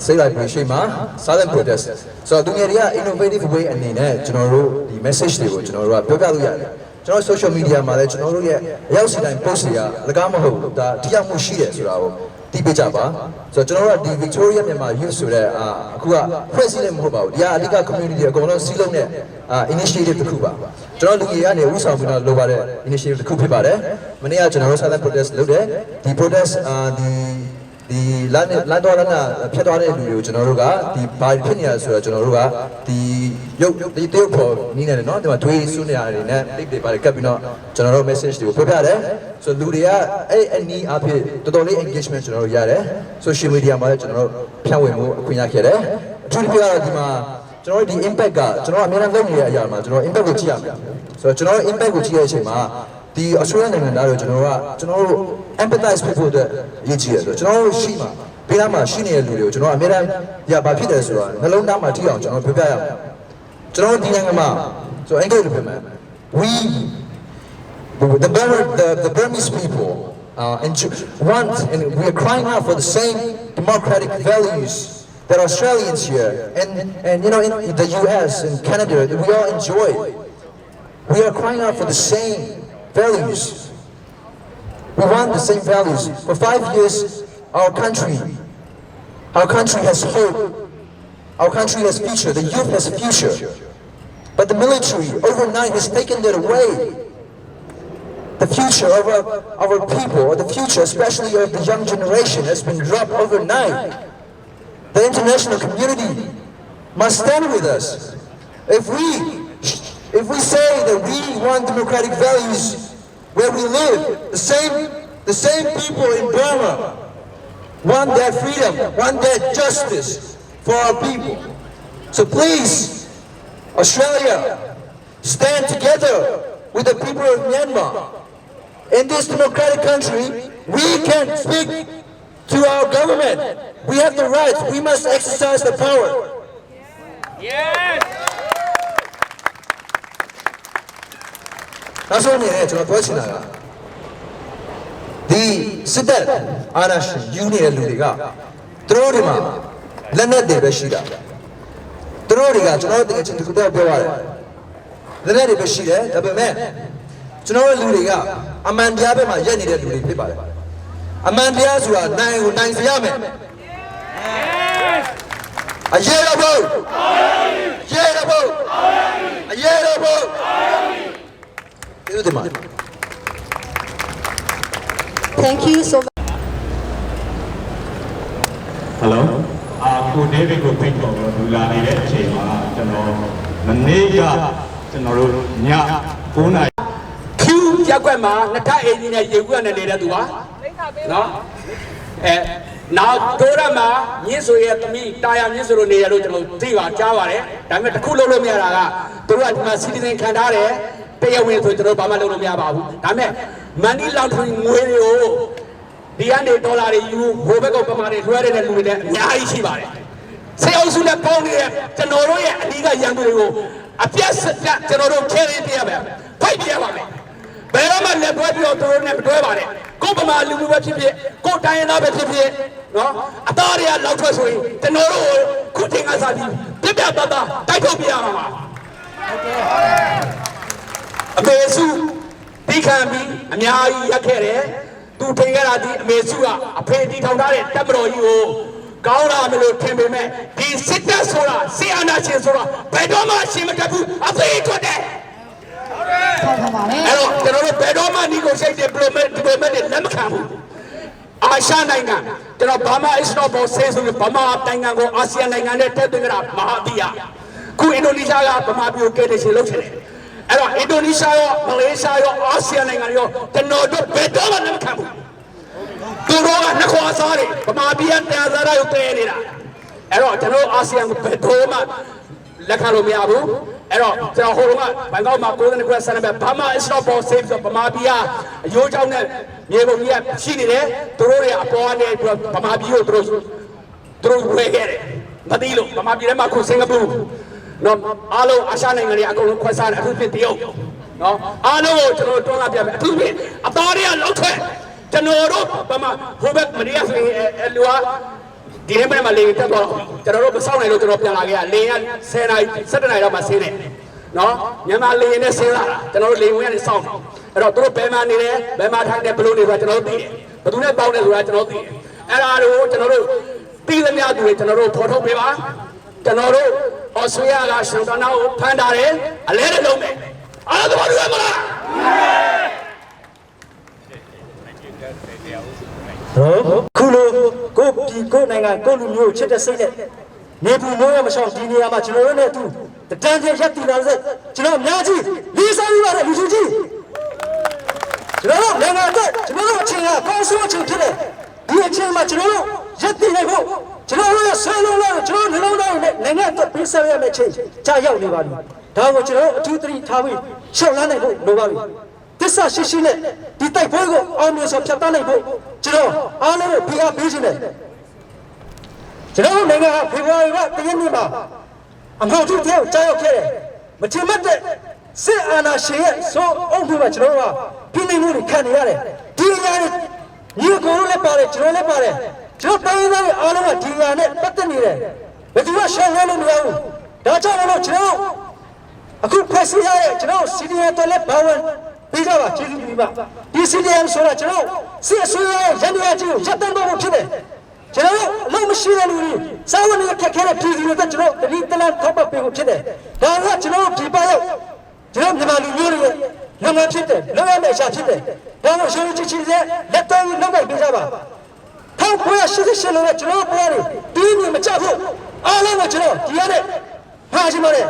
စိတ်လိုက်ပြီးရှိမှာ silent protest ဆိုတော့လူငယ်တွေက innovative way အနေနဲ့ကျွန်တော်တို့ဒီ message တွေကိုကျွန်တော်တို့ကပြောပြလို့ရတယ်ကျွန်တော် social media မှာလည်းကျွန်တော်တို့ရဲ့အရောက်စီတိုင်း post တွေကလကားမဟုတ်ဘူးဒါတရားမှုရှိတယ်ဆိုတာကိုသိပေးကြပါဆိုတော့ကျွန်တော်တို့ကဒီ Victoria မြန်မာ youth ဆိုတဲ့အခုက ဖွဲ့စည်းလည်းမဟုတ်ပါဘူးဒီကအဓိက community အကုန်လုံးစီးလုံးတဲ့ initiative တစ်ခုပါကျွန်တော်လူကြီးကနေဥဆောင်ပြီးတော့လုပ်ပါတဲ့ initiative တစ်ခုဖြစ်ပါတယ်မနေ့ကကျွန်တော်တို့ silent protest လုပ်တယ်ဒီ protest ဒီလမ်းတော်လမ်းဖြတ်သွားတဲ့လူတွေကိုကျွန်တော်တို့ကဒီဘာဖြစ်နေရဆိုတော့ကျွန်တော်တို့ကဒီရုပ်ဒီတေးဖို့နီးနေတယ်နော်ဒီမှာတွေးဆွနေရတယ်နဲ့တိတ်တွေပါတယ်ကပ်ပြီးတော့ကျွန်တော်တို့ message တွေကိုပြပြတယ်ဆိုလူတွေကအဲ့အနီးအဖြစ်တော်တော်လေး engagement ကျွန်တော်တို့ရတယ် social media မှာလည်းကျွန်တော်တို့ဖြန့်ဝေမှုအခွင့်ရခဲ့တယ်အထူးသဖြင့်ကတော့ဒီမှာကျွန်တော်တို့ဒီ impact ကကျွန်တော်အများနဲ့လုပ်နေတဲ့အရာမှာကျွန်တော် impact ကိုကြည့်ရမယ်ဆိုတော့ကျွန်တော်တို့ impact ကိုကြည့်ရတဲ့အချိန်မှာဒီ Australian နိုင်ငံသားတွေကျွန်တော်တို့ empathize ဖြစ်ဖို့အတွက်အရေးကြီးတယ်ဆိုတော့ကျွန်တော်တို့ရှိမှာဘေးနားမှာရှိနေတဲ့လူတွေကိုကျွန်တော်အများအားရဘာဖြစ်တယ်ဆိုတော့နှလုံးသားမှာထိအောင်ကျွန်တော်ပြောပြရမယ်ကျွန်တော်ဒီနိုင်ငံမှာဆိုအင်္ဂလိပ်လိုပြောမယ် the Burmese people want and we are crying out for the same democratic values that Australians here and you know in the US and Canada we all enjoy we are crying out for the same values. We want the same values. For 5 years, our country has hope. Our country has future. The youth has future. But the military overnight has taken that away. The future of our people, or the future especially of the young generation, has been dropped overnight. The international community must stand with us. If we say that we want democratic values where we live, the same people in Burma want that freedom, want that justice for our people. So please, Australia, stand together with the people of Myanmar. In this democratic country, we can speak to our government. We have the rights. We must exercise the power. Yes. That's what I'm saying. The Siddhat Anash Union Ludiga, Trodima, Leonard de Beshida, Trodiga, Jonathan to the Beware. The Lady Beshida, the man, Jonathan Ludiga, Amandiabema, Jenny de Ludiga. Amandias who are 9 Yamen. A year ago, a year ago. Thank you so much. Hello. ကိုဒေးဗစ်ကိုဖိတ်ခေါ်ပြီးလူလာနေတဲ့အချိန်မှာကျွန်တော်မနေ့ကကျွန်တော်တို့ည9နာရီ Q ရက်ွက်မှာနှစ်ထပ်အိမ်ကြီးနဲ့ရေကူးရနေတဲ့သူပါနော်နောက်တိုးရမှာမြင့်ဆိုရဲ့သမီးတာယာမြင့်ဆိုလို့နေရလို့ကျွန်တော်သိပါကြားပါတယ်ဒါပေမဲ့တစ်ခုလုံးလို့မရတာကသူတို့ကဒီမှာစီတီဇန်ခံထားတယ်တရားဝင်ဆိုကျွန်တော်ဘာမှလုပ်လို့မရပါဘူးဒါပေမဲ့ money laundering ငွေတွေကိုဒီကနေဒေါ်လာတွေယူဟိုဘက်ကပမာတွေလွှဲတဲ့လူတွေလည်းအများကြီးရှိပါတယ်စေအုပ်စုနဲ့ပေါင်းနေတဲ့ကျွန်တော်တို့ရဲ့အဓိကရန်သူတွေကိုအပြတ်စပြတ်ကျွန်တော်တို့ခဲရင်းပြရမယ်ဖိုက်ပြရပါမယ်ဘယ်တော့မှလက်ပွဲပြီးတော့သူတို့နဲ့မတွဲပါနဲ့ကိုပမာလူမျိုးပဲဖြစ်ဖြစ်ကိုတိုင်းရင်းသားပဲဖြစ်ဖြစ်နော်အသားတွေကလောက်ထွက်ဆိုရင်ကျွန်တော်တို့ခုထင်ကစားပြီးပြပြတတ်တာတိုက်ထုတ်ပြရမှာပါဟုတ်ကဲ့အမေစုတိခံပြီးအများကြီးရက်ခဲ့တယ်သူထင်ခဲ့တာဒီအမေစုကအဖေတီထောင်ထားတဲ့တပ်မတော်ကြီးကိုကောင်းလာမလို့ထင်ပေမဲ့ဒီစစ်တပ်ဆိုတာဆီအာနာရှင်ဆိုတာဘယ်တော့မှရှင်မတတ်ဘူးအဖေထွက်တယ်အဲ့တော့ကျွန်တော်တို့ဘယ်တော့မှဒီကိုရှိတဲ့ diplomat တွေလက်မခံဘူးအာရှနိုင်ငံကျွန်တော်ဘာမှ is not about say ဆိုပြီးဘာမှနိုင်ငံကိုအာဆီယံနိုင်ငံနဲ့ထည့်သွင်းကြတာမဟာသီယခုအင်ဒိုနီးရှားကဗမာပြည်ကိုကဲတဲ့ရှင်လုပ်ချင်တယ်အဲ့တော့အင်ဒိုနီးရှားရောမလေးရှားရောအာဆီယံနိုင်ငံရောကျွန်တော်တို့ဘယ်တော့မှလက်မခံဘူးသူတို့ကနှစ်ခွာစားတယ်ဗမာပြည်ကတရားစားရုပ်တဲနေတာအဲ့တော့ကျွန်တော်အာဆီယံကိုဘယ်တော့မှလက်ခံလို့မရဘူးအဲ့တော့ကျွန်တော်ဟိုတုန်းကဘန်ကောက်မှာ90ခွဲဆန်တယ်ဘာမှ is not for safe ဆိုဗမာပြည်ကအယိုးကြောင့်နဲ့မြေပုံကြီးကရှိနေတယ်သူတို့တွေအပေါ်ကနေဗမာပြည်ကိုသူတို့ဝဲခဲ့တယ်မသိလို့ဗမာပြည်ထဲမှာခုစင်ကာပူနော်အားလုံးအာရှနိုင်ငံတွေအကုန်လုံးခွဲစားတယ်အထူးဖြင့်တရုတ်နော်အားလုံးကိုကျွန်တော်တွန်းလာပြမယ်အထူးဖြင့်အသားတွေကလောက်ထွက်ကျွန်တော်တို့ဗမာဟိုဘက်မရီးယားဆိုရင်လူကဒီနေ့မှလေတက်တော့ကျွန်တော်တို့မစောင့်နိုင်လို့ကျွန်တော်ပြန်လာခဲ့ရလေက10နာရီ17နာရီတော့မှဆင်းတယ်နော်မြန်မာလေနဲ့ဆင်းလာတာကျွန်တော်တို့လေဝင်ကနေစောင့်တယ်အဲ့တော့သူတို့ဘယ်မှာနေလဲဘယ်မှာထိုင်တယ်ဘယ်လိုနေဆိုတာကျွန်တော်တို့သိတယ်ဘယ်သူနဲ့ပေါင်းတယ်ဆိုတာကျွန်တော်သိတယ်အဲ့ဒါတို့ကျွန်တော်တို့သိသမျှသူတွေကျွန်တော်တို့ဖော်ထုတ်ပေးပါကျွန်တော်တို့ဩစတြေးလျကရှင်သနာကိုဖန်တာတယ်အလဲနဲ့လုံးမယ်အားလုံးတို့ရမလားခုလိုကိုပြည်ကိုနိုင်ငံကိုလူမျိုးချစ်တဲ့စိတ်နဲ့နေပူမိုးရမရှောင်ဒီနေရာမှာကျွန်တော်တို့နဲ့အတူတန်းကျရက်တည်လာတဲ့ကျွန်တော်အများကြီးလေးစားပြီးပါတယ်လူကြီးကြီးကျွန်တော်တို့နိုင်ငံအတွက်ကျွန်တော်တို့အချိန်ကကောင်းဆုံးအချိန်ဖြစ်တယ်ဒီအချိန်မှာကျွန်တော်တို့ရက်တည်နိုင်ဖို့ကျွန်တော်တို့ရဲ့ဆွေးနွေးလို့ကျွန်တော်နှလုံးသားနဲ့နိုင်ငံအတွက်ပေးဆက်ရမယ့်အချိန်ကြာရောက်နေပါပြီဒါကိုကျွန်တော်တို့အထူးသတိထားပြီးရှောက်လန်းနိုင်ဖို့လိုပါပြီသစ္စာရှိရှိနဲ့ဒီတိုက်ပွဲကိုအောင်မြင်စွာဖျက်ဆီးနိုင်ဖို့ကျွန်တော်အားလုံးကိုဖိအားပေးခြင်းနဲ့ကျွန်တော်နိုင်ငံဟာဖေဖော်ဝါရီလတရက်နေ့မှာအမောက်ထုထဲကိုကြားရောက်ခဲ့တယ်မချင်မတဲ့စစ်အာဏာရှင်ရဲ့ဆိုအုပ်ဖွဲ့မှာကျွန်တော်ကပြည်နေမှုတွေခံနေရတယ်ဒီအရာတွေညီကိုလည်းပါတယ်ကျွန်တော်လည်းပါတယ်ကျွန်တော်တိုင်းသားတွေအားလုံးကဒီအရာနဲ့ပတ်သက်နေတယ်ဘယ်သူမှရှောင်ရလို့မရဘူးဒါကြောင့်လို့ကျွန်တော်အခုဖွဲ့စည်းရတဲ့ကျွန်တော်စီဒီအမ်တော်လည်းဘာဝင်ပြီးကြပါကျေးဇူးပြုပါဒီစီဒီအမ်ဆိုတာကျွန်တော်စစ်အစိုးရရဲ့ရန်တရားကြီးကိုရပ်တန့်ဖို့ဖြစ်တယ်ကျွန်တော်အလုံးမရှိတဲ့လူတွေစာဝန်တွေခက်ခဲတဲ့ပြည်သူတွေကျွန်တော်တတိတလန်ထောက်ပံ့ပေးဖို့ဖြစ်တယ်ဒါကကျွန်တော်ဒီပါရောက်ကျွန်တော်မြန်မာလူမျိုးတွေလုပ်ငန်းဖြစ်တယ်လုပ်ရမယ့်အရာဖြစ်တယ်ဒါကိုရှင်းရှင်းချင်းချင်းလက်တော်ကြီးလုပ်ပေးကြပါ1988လုံးနဲ့ကျွန်တော်ပေါ်တယ်ဒီနေ့မကြဖို့အားလုံးကကျွန်တော်ဒီရတဲ့ဟာရှိပါတယ်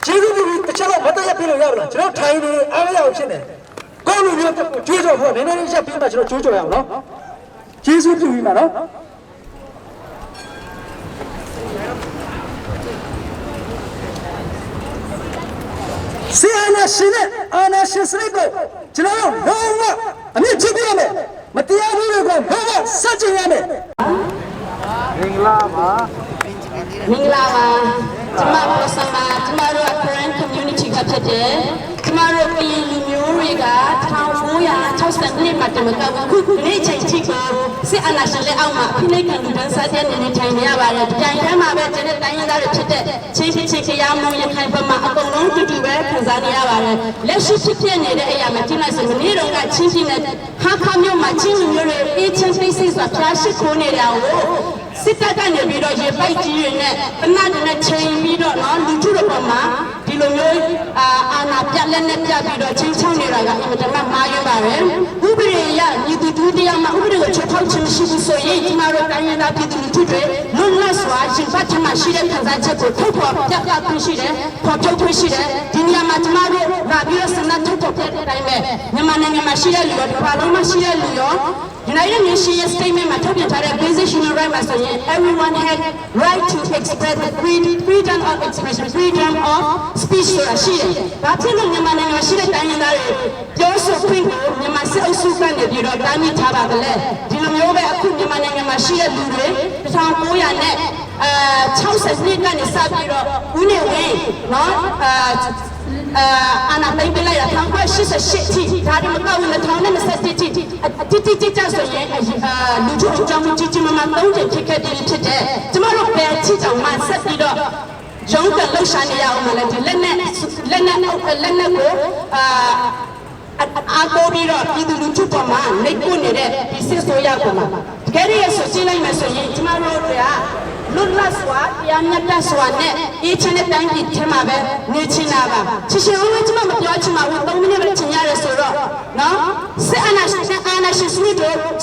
ကျေးဇူးပြုတခြားတော့မတရားပြလို့ရပါလားကျွန်တော်ထိုင်နေအားရအောင်ဖြစ်နေကိုလူမျိုးကြွေးကြော်ဖို့နည်းနည်းလေးရပ်ပြီးမှကျွန်တော်ကြွေးကြော်ရအောင်နော်ကျေးဇူးပြုပြီးမှနော် နာရှင်နဲ့အာနာရှင်စနစ်ကိုကျွန်တော်တို့လုံးဝအမြင့်ထုတ်ပြရမယ်မတရားမှုတွေကိုလုံးဝစတင်ရမယ်မင်္ဂလာပါကျမတို့ဆန္ဒကျမတို့ current community ကဖြစ်တယ်ကျမတို့ပြည်လူမျိုးတွေက1962မှာတမကခုနေ့ချိန်ထိကိုစစ်အာဏာရှင်လက်အောက်မှာဖိနှိပ်ခံလူဒန်းစားတဲ့နေထိုင်နေရပါတယ်ဒီတိုင်းထဲမှာပဲကျတဲ့တိုင်းရင်းသားတွေဖြစ်တဲ့ချင်းတရားမုံရခိုင်ဘက်မှာအကုန်လုံးတူပဲခံစားနေရပါတယ်လက်ရှိဖြစ်နေတဲ့အရာမှာကျမဆိုမနေ့တုန်းကချင်းပြည်နယ်ဟာခါမြို့မှာချင်းလူမျိုးတွေအေးချင်းသိစိတ်စွာဖျားရှိခိုးနေတာကိုစစ်တပ်ကနေပြီးတော့ရေပိုက်ကြီးတွေနဲ့တနတ်နဲ့ချိန်ပြီးတော့နော်လူထုတွေပေါ်မှာဒီလိုမျိုးအာဏာပြလက်နဲ့ပြပြီးတော့ချင်းချောင်းနေတာကအင်မတန်မှားရပါတယ်ဥပဒေရညီတူတူတရားမှာဥပဒေကိုချုပ်ဖောက်ခြင်းရှိဘူးဆိုရင်ဒီမှာတော့တိုင်းရင်းသားပြည်သူလူထုတွေလွတ်လပ်စွာရှင်ဖတ်ခြင်းမရှိတဲ့ခံစားချက်ကိုထုတ်ဖော်ပြသခွင့်ရှိတယ်ဖော်ထုတ်ခွင့်ရှိတယ်ဒီနေရာမှာကျမတို့လာပြီးတော့စနစ်ထုတ်ဖော်ပြတဲ့အတိုင်းပဲမြန်မာနိုင်ငံမှာရှိတဲ့လူရောဒီဘာလုံးမှာရှိတဲ့လူရောUnited Nations statement မှာထုတ်ပြန်ထားတဲ့ basic human rights မှာဆိုရင် everyone has right to express freedom of expression freedom of speech ဆိုတာရှိတယ်။ဒါဖြစ်လို့မြန်မာနိုင်ငံရှိတဲ့တိုင်းရင်းသားတွေပြောဆိုခွင့်ကိုမြန်မာစစ်အုပ်စုကနေပြီးတော့တားမြစ်ထားပါကလေးဒီလိုမျိုးပဲအခုမြန်မာနိုင်ငံမှာရှိတဲ့လူတွေ1900နဲ့60နှစ်ကနေစပြီးတော့ဦးနေဝင်းနော်အာနာသိမ်းပြလိုက်တာ1988ထိဒါဒီမကောက်ဘူး2021ထိတိကျဆိုရင်လူထုအကြောင်းကြီးမား3ချိန်ဖြစ်ခဲ့တယ်ဖြစ်တယ်ကျမတို့ပဲချစ်ကြောင်မှဆက်ပြီးတော့ရုံးတက်လှုပ်ရှားနေရအောင်လည်းဒီလက်နဲ့ကိုအားကိုးပြီးတော့ပြည်သူလူထုပေါ်မှာနှိပ်ကွနေတဲ့ဒီစစ်ဆိုးရပေါ်မှာတကယ်ရဆိုကြည့်လိုက်မယ်ဆိုရင်ကျမတို့တွေကလွတ်လပ်စွာတရားမျှတစွာနဲ့အေးချမ်းတဲ့တိုင်းပြည်ထဲမှာပဲနေချင်တာပါချစ်ရှင်ဦးကျမမပြောချင်ပါဘူး3မိနစ်ပဲချင်ရတယ်ဆိုတော့နော်စစ်အာဏာရှင်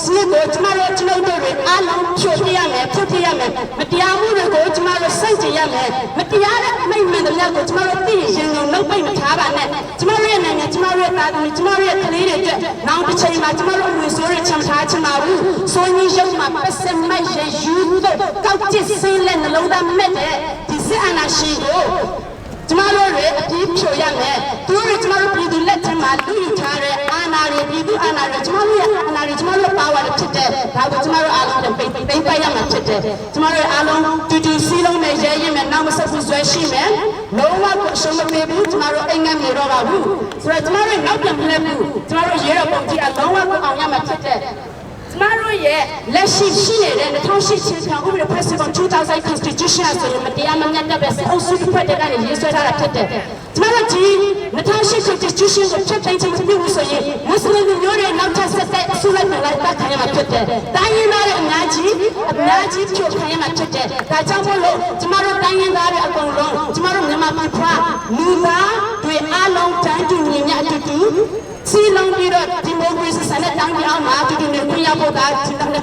စနစ်ကိုကျမတို့တွေအားလုံးဖြိုပြရမယ်ဖျက်ပြရမယ်မတရားမှုတွေကိုကျမတို့စိတ်ကြည်ရမယ်မတရားတဲ့အမိန့်မှန်သမျှကိုကျမတို့သိရင်လုံးပိတ်မထားပါနဲ့ကျမတို့ရဲ့နိုင်ငံကျမတို့ရဲ့သားသမီးကျမတို့ရဲ့ကလေးတွေအတွက်နောက်တစ်ချိန်မှာကျမတို့ဝင်ဆိုးရချမ်းထားချင်ပါဘူးဆိုရင်ရုပ်မှာပတ်စမိုက်ရယူတော့ကောက်ကျစ်စင်းလက်နှလုံးသားမဲ့တဲ့ဒီစစ်အာဏာရှင်ကိုကျမတို့တွေအပြည့်ဖြိုရမယ်သူတို့ကျမတို့ပြည်သူလက်ထက်မှာလူယူထားတဲ့အာဏာတွေပြည်သူအာဏာတွေကျမတို့ရဲ့အာဏာတွေကျမတို့ပါဝါတွေဖြစ်တဲ့ဒါကိုကျမတို့အားလုံးပိတ်ပိုက်ရမှာဖြစ်တယ်ကျမတို့အားလုံးတူစီးလုံးနဲ့ရဲရင်နဲ့နောက်မဆက်ဘူးဆွဲရှိမယ်လုံးဝကိုအရှုံးမပေးဘူးကျမတို့အိမ်ငယ်နေတော့ပါဘူးဆိုတော့ကျမတို့နောက်ပြန်မလဲဘူးကျမတို့ရဲတော်ပုံကြီးအလုံးဝကိုအောင်ရမှာဖြစ်တဲ့ကျမတို့ရဲ့လက်ရှိရှိနေတဲ့2008ချင်းပြောင်းဥပဒေဖွဲ့စည်းပုံ2000 Constitution ဆိုရင်မတရားမမြတ်တဲ့ပဲအုပ်စုဖွဲ့တဲ့ကနေရေးဆွဲထားတာဖြစ်တယ်ကျမတို့ဒီ2008 Constitution ကိုဖျက်သိမ်းခြင်းမပြုဘူးဆိုရင်မွတ်စလင်မျိုးတွေနောက်ထပ်ဆက်တဲ့အစုလိုက်လိုက်ပတ်ခံရမှာဖြစ်တယ်တိုင်းရင်းသားတွေအများကြီးဖြိုခံရမှာဖြစ်တယ်ဒါကြောင့်မို့လို့ကျမတို့တိုင်းရင်းသားတွေအကုန်လုံးကျမတို့မြန်မာပြည်ဖွာလူသားတွေအားလုံးတန်းတူညီမျှအတူတူစီလုံးပြီးတော့ဒီမိုကရေစီစနစ်တိုင်းပြည်အောင်မှာတူတူနဲ့ပြည်ဖို့က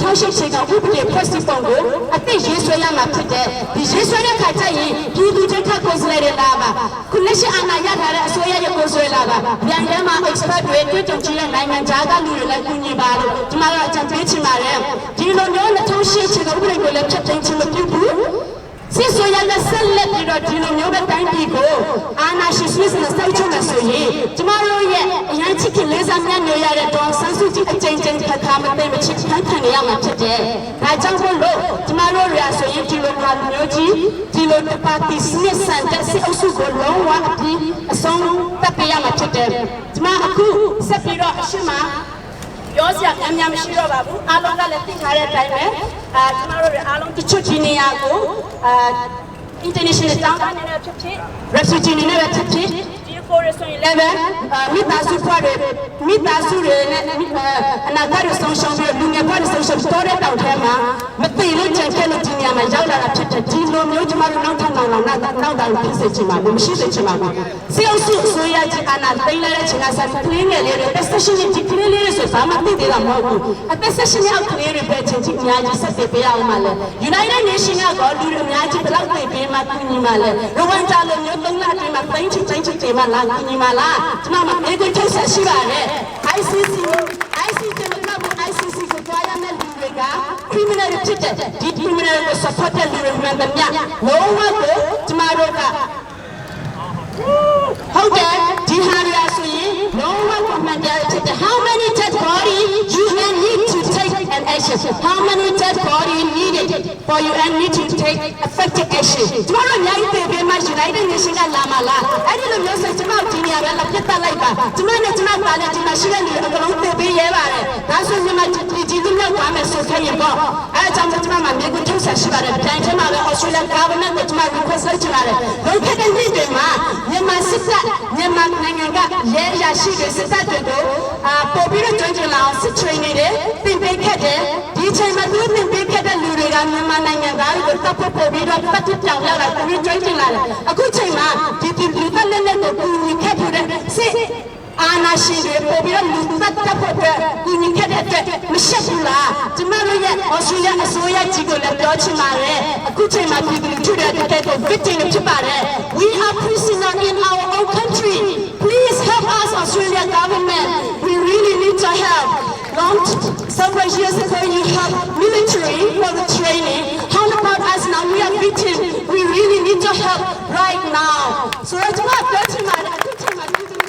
2008ကဥပဒေဖွဲ့စည်းပုံကိုအသိရေးဆွဲရမှာဖြစ်တယ်ဒီရေးဆွဲတဲ့ခါကျရင်ပြည်သူတွေထပ်ကိုယ်စားလှယ်တွေလာပါခုလက်ရှိအာဏာရထားတဲ့အစိုးရရဲ့ကိုယ်စားလှယ်လာပါပြန်ထဲမှာ expert တွေတွေ့ကြုံကြည့်တဲ့နိုင်ငံခြားကလူတွေလည်းကူညီပါလို့ဒီမှာတော့အကြံပေးချင်ပါတယ်ဒီလိုမျိုး2008ကဥပဒေကိုလည်းဖျက်သိမ်းခြင်းမပြုဘူးစစ်ဆိုရတဲ့ဆက်လက်ပြီးတော့ဒီလိုမျိုးပဲတိုင်းပြည်ကိုအာဏာရှင်စနစ်နဲ့စောက်ချုံနေဆိုရင်ကျမတို့ရဲ့အရန်ချစ်ခင်လေးစားမြတ်မျိုးရတဲ့ဒေါ်ဆန်းစုကြည်အကြိမ်ကြိမ်ခါမသိမချစ်ခံရမှာဖြစ်တယ်။ဒါကြောင့်မို့လို့ကျမတို့ရဆိုရင်ဒီလိုပါမျိုးကြီးဒီလိုပါတီစနစ်ဆန်တဲ့စစ်အုပ်စုကိုလုံးဝအပြီးအဆုံးတက်ပြရမှာဖြစ်တယ်။ကျမအခုဆက်ပြီးတော့အရှိမပြောစရာအများမရှိတော့ပါဘူးအားလုံးကလည်းသိထားတဲ့အတိုင်းပဲကျမတို့အားလုံးတချို့ဒီနေရာကိုinternational တောင်းတနေတဲ့ဖြစ်ဖြစ် refugee နေနဲ့ဖြစ်ဖြစ်ဒီကိုရဆိုရင်လည်းမိသားစုဖွဲ့တွေမိသားစုတွေနဲ့အနာဂတ်ဆုံးရှုံးပြီးလူငယ်ဖွဲ့ဆုံးရှုံးတော်တဲ့တောင်ထဲမှာမသိလို့ကြံခဲ့လို့ဒီနေရာမှာရောက်လာတာဖြစ်တဲ့ဒီလိုမျိုးကျမတို့နောက်ထပ်နောက်တောင်ဖြစ်စေချင်ပါဘူးမရှိစေချင်ပါဘူးစီအောင်စုအစိုးရကြီးအာဏာသိမ်းလိုက်တဲ့ချိန်ကစကလေးငယ်လေးတွေတက်ဆက်ရှင်ဒီကလေးလေးတွေဆိုဘာမှသိသေးတာမဟုတ်ဘူးအသက်ဆက်ရှင်ရောက်ကလေးတွေပဲချင်းချင်းအများကြီးဆက်ပေးပေးအောင်ပါလေ United Nations ကလူတွေအများကြီးဘယ်လောက်သိပေးမှကူညီမှလဲရဝမ်ဂျာလိုမျိုး3လအတွင်းမှာတိုင်းချင်းချင်းမှလာကူညီမှလားကျွန်တော်မအေးကိုထုတ်ဆက်ရှိပါတယ် ICC မကဘူး ICC ကိုတွားရမယ့်လူတွေက criminal ဖြစ်တဲ့ဒီ criminal ကို support တဲ့လူတွေမှန်သမျှလုံးဝကိုကျွန်တော်တို့ကဟုတ်တယ်ဒီ no one commands how many dead bodies you need to take an action. How many dead bodies needed for you and need to take effective action. Tomorrow night they will be United Nations Lamala. I didn't know such about Tinia and Lapita Laiba. Tomorrow it's not valid to machine along the Bay. That's what you might didn't know I'm so can you go. I told the mama, they would tell us about it. Thank you, Australian government, which my request to it. Don't get a reading, ma. You must sit that. You must yeah, she is that to do. Popular drinking lounge, training it, been big headed. DJ Madu, been big headed, Luri, and Mananga, the top of the video, but it down like a drinking ladder. A good time, did you leave a little we kept it? See. Ana shiri pobira lutata pote kunikete mishakula tomorrow yet Australia asoya tigole dochi mare akuche mabidu tude to victim chibare we are prisoner in our own country. Please help us, Australia government. We really need to help. Several years ago you have military for the training. How about us now? We are victims. We really need to help right now. So it's not dochi mare akuche mabidu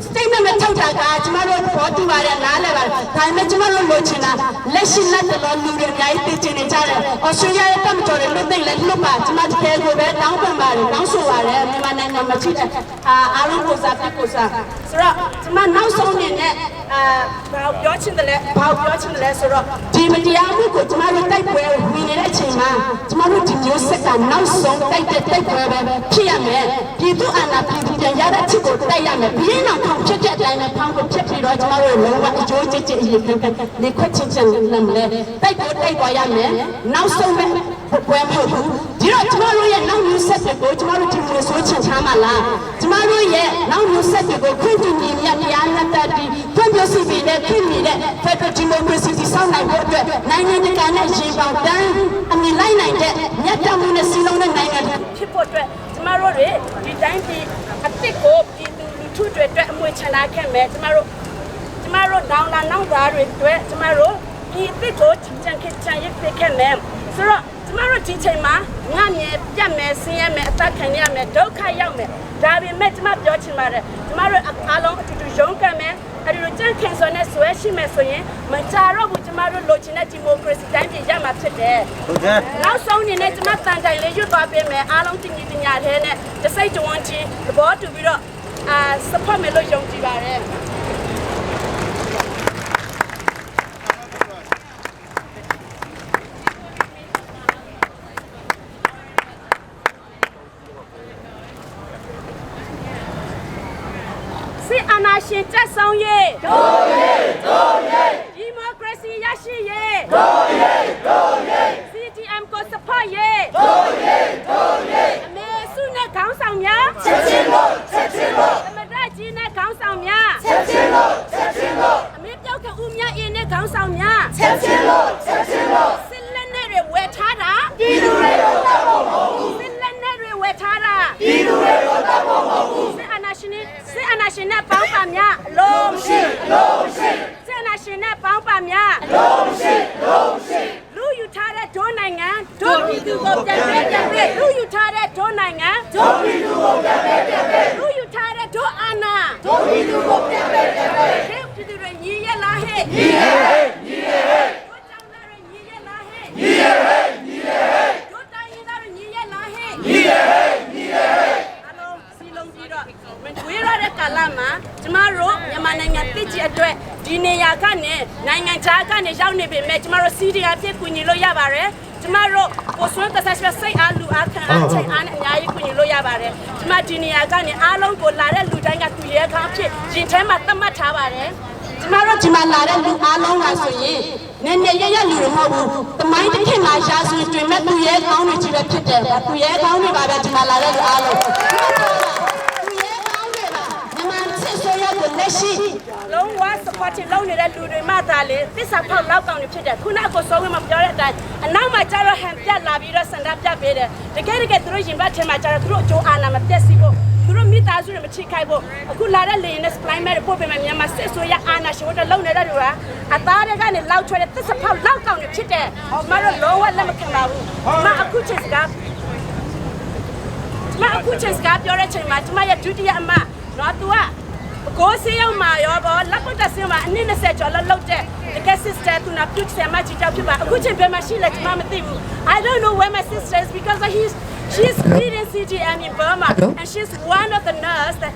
statement told tomorrow for to time tomorrow lochina lesson not the Lord Lude guy teaching each other Australia come to the little let look at much care go back down from down so Manana Machita Alan was up so now so watching the lesser Timothy go tomorrow type where we need a chima tomorrow to use second now so take where Piame people are not people yada to go being on computer and a pound of chip tomorrow what George the question take what they buy now so tomorrow now you set to go tomorrow to the switch and Tamala tomorrow now you set to go printing in Yana 30 20 there federal democracy sound like what 900 about down I mean line like that yet I'm going to see on the 900 people tomorrow the time I pick up to which I can make tomorrow down and now tomorrow he pick out and can name so tomorrow teacher ma Nanya Yame CM Takanyame Doka Yame Davi met my Dutch mother tomorrow along to Jonka man and you Jenkins on a sweaty messoye Matara with tomorrow lodging at democracy time to Yama today. Now soon in it my son I let you go me I don't think you can the say to want the board to be support me young Jibare. Anarchy just on ye. Democracy yashi ye. CTM ko support ye. Me sune kaung sang ya. Me da ji ne kaung sang ya. Me pyao ke umya ye ne kaung sang ya. Silene we thada. Pidu re lo ta mo mo. Silene we thada. Pidu re lo ta mo mo. Se anashina pampamya lomshi se anashina pampamya lomshi lu you tare donanga do bidu go pye lu you tare donanga do bidu go pye lu you tare do ana do bidu go pye bidu re nyi ye la he nyi ye do chang la re nyi ye la he nyi ye do tai yin la re nyi ye la he nyi ye alo silong bi ro we ra de kalama tomorrow yamananga tiji atwe dine ya kane nanga cha kane yaw ne be me tomorrow city a pye kunyi lo ya bare tomorrow ko so ka sa sai alu akan a chai an nya yi kunyi lo ya bare tomorrow dine ya kane along ko la de lu dai ka tu ye kan pye jin thai ma tamat tha bare tomorrow jima la de lu along la so yin ne ne ye ye lu ro mo bu tamai de khin ma ya so twin me tu ye kaung ni chi be phit de tu ye kaung ni ba be jima la de lu along long was supporting long that do the matale this a pop lock on the picture kuna go so we ma pyo that and now my jaro hem pya la bi ro sanda pya be de the get through jin ba the ma jaro through jo ana ma pya si ko သူတို့မိသားစုတွေမချိခိုက်ဖို့အခုလာတဲ့လေနဲ့ supply မဲ့ပို့ပေးမယ်မြန်မာစစ်ဆိုရအာနာရှင်တို့လုံနေတဲ့လူကအသားတွေကနေလောက်ချွဲတဲ့သစ္စာဖောက်လောက်ကောင်းနေဖြစ်တယ်မတို့လောဝလက်မခံပါဘူးမအခုချက်စကားပြောတဲ့ချိန်မှာကျမရဲ့ဒုတိယအမနော်သူကကိုစေးရောက်မှာရောဗောလက်ပတ်တက်စင်းမှာအနည်း20ကျော်လောက်တဲ့တကယ် sister သူနာပြုတ်ဆရာမကြီးကြောက်ဖြစ်ပါအခုချိန်ဘယ်မှာရှိလဲကျမမသိဘူး I don't know where my sister is because she's leading CGM in Burma and she's one of the nurses that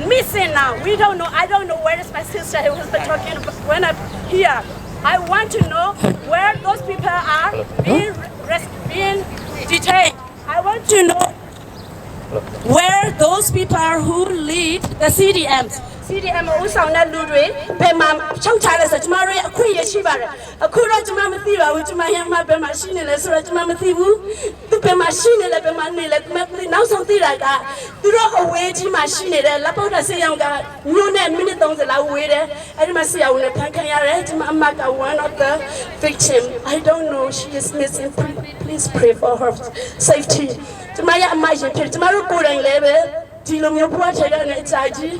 missing now. We don't know. I don't know where is my sister. It was the talking about when I'm here. I want to know where those people are being detained. I want to know where those people are who lead the CDMs. CDM ဦးဆောင်တဲ့လူတွေဘယ်မှာချုပ်ထားလဲဆိုကျမတို့ရဲ့အခွင့်အရေးရှိပါတယ်အခုတော့ကျမမသိပါဘူးကျမရဲ့အမဘယ်မှာရှိနေလဲဆိုတော့ကျမမသိဘူးသူဘယ်မှာရှိနေလဲဘယ်မှာနေလဲကျမနောက်ဆုံးသိတာကသူတို့အဝေးကြီးမှာရှိနေတဲ့လက်ပုတ်တဲ့ဆေးရုံကမြို့နဲ့မိနစ်30လောက်ဝေးတယ်အဲ့ဒီမှာဆရာဝန်နဲ့ဖန်ခံရတယ်ကျမအမက one of the victim I don't know she is missing please pray for her safety ကျမရဲ့အမရင်ဖြစ်ကျမတို့ကိုယ်တိုင်လည်းပဲဒီလိုမျိုးဖွားထည့်ရတဲ့အကြကြီး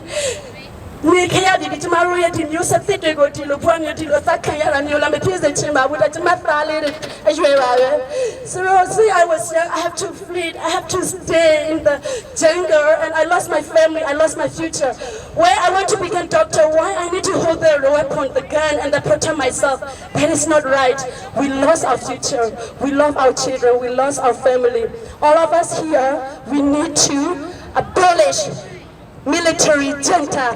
နေခရဒီကျမတို့ရဲ့ဒီမျိုးဆက်တဲ့ကိုဒီလိုဖွားမျိုးဒီလိုသက်ခံရတာမျိုးလာမဖြစ်စေချင်ပါဘူးဒါကျမသားလေးတွေအရွယ်ပါပဲ So see I was young I have to flee I have to stay in the jungle and I lost my family I lost my future where I want to become doctor why I need to hold the weapon the gun and to protect myself that is not right we lost our future we lost our children we lost our family all of us here we need to abolish military junta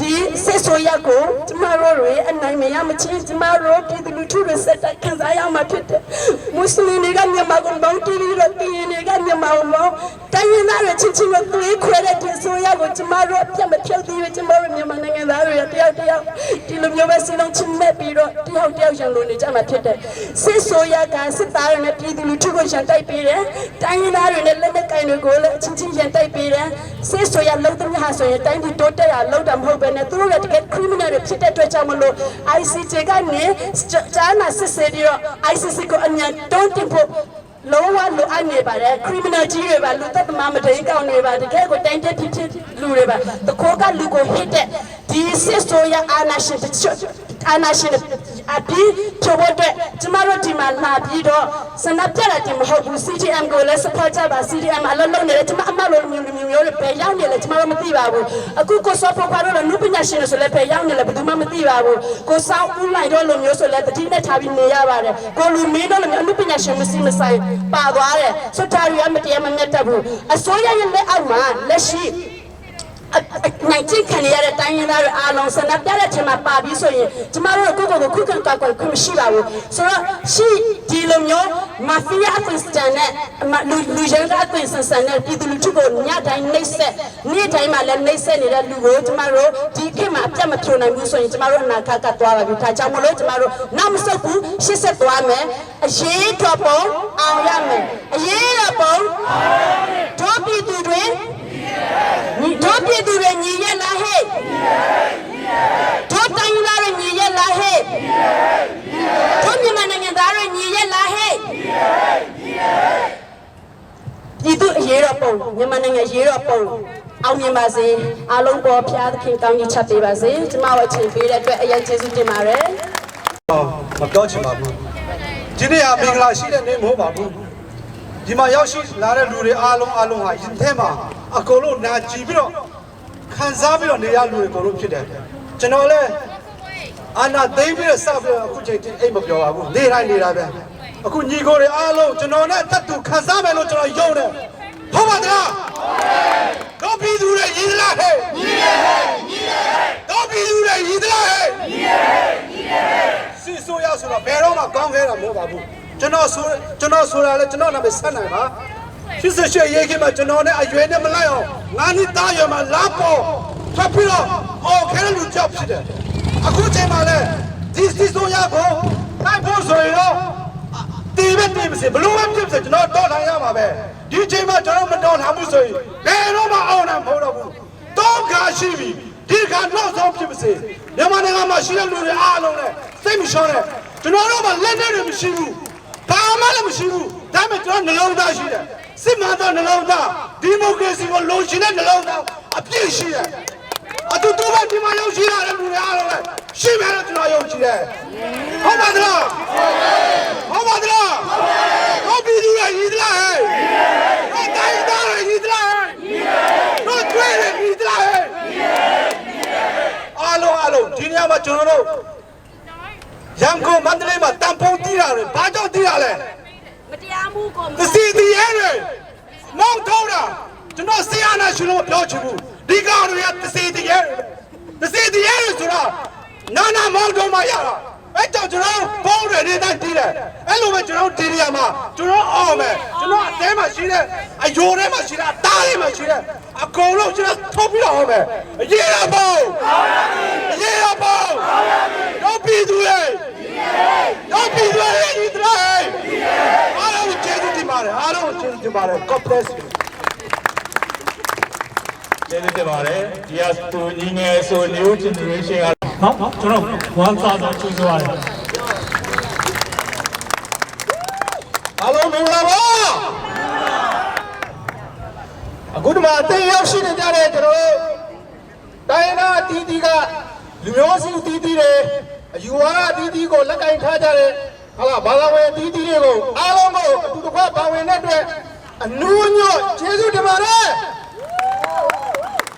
ဒီစစ်ဆိုရကိုကျမတို့တွေအနိုင်မရမချင်းကျမတို့ပြည်သူလူထုတွေစက်တက်ခံစားရမှာဖြစ်တယ်မွတ်စလင်တွေကမြန်မာကိုပေါင်းတီးပြီးတော့ပြည်ရင်တွေကမြန်မာကိုပေါင်းတိုင်းရင်းသားတွေချင်းချင်းကိုသွေးခွဲတဲ့ဒီဆိုရကိုကျမတို့အပြတ်မဖြုတ်သေးဘူးကျမတို့မြန်မာနိုင်ငံသားတွေတယောက်ဒီလိုမျိုးပဲစီလုံးချင်းမဲ့ပြီးတော့တယောက်ရန်လို့နေကြမှာဖြစ်တယ်စစ်ဆိုရကစစ်သားတွေနဲ့ပြည်သူလူထုကိုရန်တိုက်ပေးတယ်တိုင်းရင်းသားတွေနဲ့လက်နက်ကင်တွေကိုလည်းအချင်းချင်းရန်တိုက်ပေးတယ်စစ်ဆိုရလုံးသမီးဟာဆိုရင်တိုင်းပြည်တိုးတက်ရလောက်တာမဟုတ်ပဲနဲ့သူတို့ရဲ့တကယ် criminal တွေဖြစ်တဲ့အတွက်ကြောင့်မလို့ ICJ ကနေကြားနာစစ်ဆေးပြီးတော့ ICC ကိုအမြန်တွန်းတင်ဖို့လုံးဝလိုအပ်နေပါတယ် criminal ကြီးတွေပါလူသက်သမားမတိန်ကောင်းတွေပါတကယ်ကိုတိုင်းတဲ့ဖြစ်လူတွေပါတခိုးကလူကိုဟစ်တဲ့ဒီစစ်ဆိုရအာဏာရှင်အပြီးချိုးတဲ့ကျမတို့ဒီမှာလာပြီးတော့စနပ်ပြတာဒီမဟုတ်ဘူး CGM ကိုလည်း support ကြပါ CGM အလုံးလုံးနေတယ်ကျမအမလိုမျိုးတွေပဲရောက်နေလေကျမတို့မသိပါဘူးအခုကိုစောဖို့ပါတော့လူပညာရှင်တွေဆိုလည်းပဲရောက်နေလေဘယ်သူမှမသိပါဘူးကိုစောင်းဦးလိုက်တော့လိုမျိုးဆိုလည်းတတိနဲ့ထားပြီးနေရပါတယ်ကိုလူမင်းတော့လိုမျိုးလူပညာရှင်မရှိမဆိုင်ပါသွားတယ်ဆိုတော့ရမတရားမမြတ်တတ်ဘူးအစိုးရရဲ့လက်အောက်မှာလက်ရှိနိုင်ချင်းခံရတဲ့တိုင်းရင်းသားတွေအားလုံးဆန္ဒပြတဲ့ချိန်မှာပါပြီးဆိုရင်ကျမတို့ကိုယ့်ကိုယ်ကိုခုခံကာကွယ်ခွင့်မရှိပါဘူးဆိုတော့ရှိဒီလိုမျိုးမာဖီးယားအသွင်စတန်နဲ့လူရန်ကအသွင်ဆန်နဲ့ပြည်သူလူထုကိုညတိုင်းနှိမ့်ဆက်နေ့တိုင်းမှာလည်းနှိမ့်ဆက်နေတဲ့လူကိုကျမတို့ဒီခေတ်မှာအပြတ်မဖြိုနိုင်ဘူးဆိုရင်ကျမတို့အနာဂတ်ကသွားပါပြီဒါကြောင့်မလို့ကျမတို့နောက်မဆုတ်ဘူးရှေ့ဆက်သွားမယ်အရေးတော်ပုံအောင်ရမယ်အရေးတော်ပုံတို့ပြည်သူတွေတို့ပြည်သူတွေညီရဲ့လားဟဲ့တို့တိုင်းသားတွေညီရဲ့လားဟဲ့တို့မြန်မာနိုင်ငံသားတွေညီရဲ့လားဟဲ့ပြည်သူအရေးတော်ပုံမြန်မာနိုင်ငံအရေးတော်ပုံအောင်မြင်ပါစေအားလုံးပေါ်ဖျားသခင်ကောင်းကြီးချပေးပါစေကျမတို့အချိန်ပေးတဲ့အတွက်အရင်ကျေးဇူးတင်ပါတယ်မတော်ချင်ပါဘူးဒီနေ့ဟာမင်္ဂလာရှိတဲ့နေ့မဟုတ်ပါဘူးဒီမှာရောက်ရှိလာတဲ့လူတွေအားလုံးဟာယင်ထဲမှာအကုန်လုံးနာကြည့်ပြီးတော့ခံစားပြီးတော့နေရလူတွေအကုန်လုံးဖြစ်တယ်ကျွန်တော်လည်းအာနာသိမ့်ပြီးတော့စပြီးတော့အခုချိန်အိမ်မပြောပါဘူးနေတိုင်းနေတာပဲအခုညီကိုတွေအားလုံးကျွန်တော်နဲ့တတ်သူခံစားမယ်လို့ကျွန်တော်ယုံတယ်ဟုတ်ပါသလားတော့ပြည်သူတွေရည်သလားဟဲ့ညီရဲညီရဲတော့ပြည်သူတွေရည်သလားဟဲ့ညီရဲညီရဲစီဆိုရဆိုတော့ဘယ်တော့မှကောင်းခဲ့တာမဟုတ်ပါဘူးကျွန်တော်ဆိုတာလဲကျွန်တော်နာမည်ဆက်နိုင်ပါ88ရေးခင်မှာကျွန်တော်နဲ့အရွယ်နဲ့မလိုက်အောင်ငါးနှစ်သားရွယ်မှာလာပေါ်ဖတ်ပြီးတော့ဟောခဲလူကြောက်ဖြစ်တယ်အခုချိန်မှာလဲဒီစီဆိုရကိုနိုင်ဖို့ဆိုရင်တော့တီးမစေဘလို့မှဖြစ်စေကျွန်တော်တော်ထိုင်ရမှာပဲဒီချိန်မှာကျွန်တော်မတော်ထားမှုဆိုရင်ဘယ်တော့မှအောင်နိုင်မဟုတ်တော့ဘူးတော့ခါရှိပြီဒီခါနောက်ဆုံးဖြစ်ပါစေမြန်မာနိုင်ငံမှာရှိတဲ့လူတွေအားလုံးနဲ့စိတ်မလျှော့နဲ့ကျွန်တော်တို့မှလက်နဲ့တွေမရှိဘူးဘာ မှလည်းမရှိဘူးဒါပေမဲ့ကျွန်တော်နှလုံးသားရှိတယ်စစ်မှန်သောနှလုံးသားဒီမိုကရေစီကိုလိုချင်တဲ့နှလုံးသားအပြည့်ရှိတယ်အတူတူပဲဒီမှာရောက်ရှိရတဲ့လူတွေအားလုံးလည်းရှိမယ်လို့ကျွန်တော်ယုံကြည်တယ်ဟုတ်ပါသလားဟုတ်ပါသလားဟုတ်ပြီသူရဲ့ညီသလားဟဲ့ဟုတ်တိုင်းသားရဲ့ညီသလားဟဲ့ဟုတ်ကျွေးရဲ့ညီသလားဟဲ့အားလုံးဒီနေရာမှာကျွန်တော်တို့ရန်ကုန်မန္တလေးမှာတန်ဖိုးတီးတာတွေဘာကြောင့်တီးတာလဲမတရားမှုကိုသစီတီးရဲတွေမောင်းထုတ်တာကျွန်တော်ဆရာနာရှင်လို့ပြောချင်ဘူးဒီကောင်တွေကသစီတီးရဲဆိုတာနာမောင်းထုတ်မှရတာအဲ့ကြောင့်ကျွန်တော်ဘုံတွေနေတဲ့တီးတယ်အဲ့လိုပဲကျွန်တော်ဒီနေရာမှာကျွန်တော်အောင်မယ်ကျွန်တော်အသေးမှရှိတဲ့အယိုထဲမှာရှိတဲ့အသားထဲမှာရှိတဲ့အကုန်လုံးကျွန်တော်ထုတ်ပြီးတော့အောင်မယ်အရေးရပုံအရေးရပုံတော့ပြည်သူရဲ့တော့ပြည်သူရဲ့ဒီတရိုင်းအားလုံးကျေးဇူးတင်ပါတယ်အားလုံးကျေးဇူးတင်ပါတယ် God bless you ကျေးဇူးတင်ပါတယ်ဒီကသူညီငယ်ဆို new generation ကနော်ကျွန်တော်ဝမ်းသာစွာကြိုးစားရတယ်အားလုံးမင်္ဂလာပါအခုဒီမှာတင်ရောက်ရှိနေကြတဲ့ကျွန်တော်တို့တိုင်းနာအတီးတီးကလူမျိုးစုအတီးတီးတွေအယူဝါဒအတီးတီးကိုလက်ကင်ထားကြတယ်ဟာလားဘာသာဝင်အတီးတီးတွေကိုအားလုံးကိုအတူတကွပါဝင်တဲ့အတွက်အနူးညွတ်ကျေးဇူးတင်ပါတယ်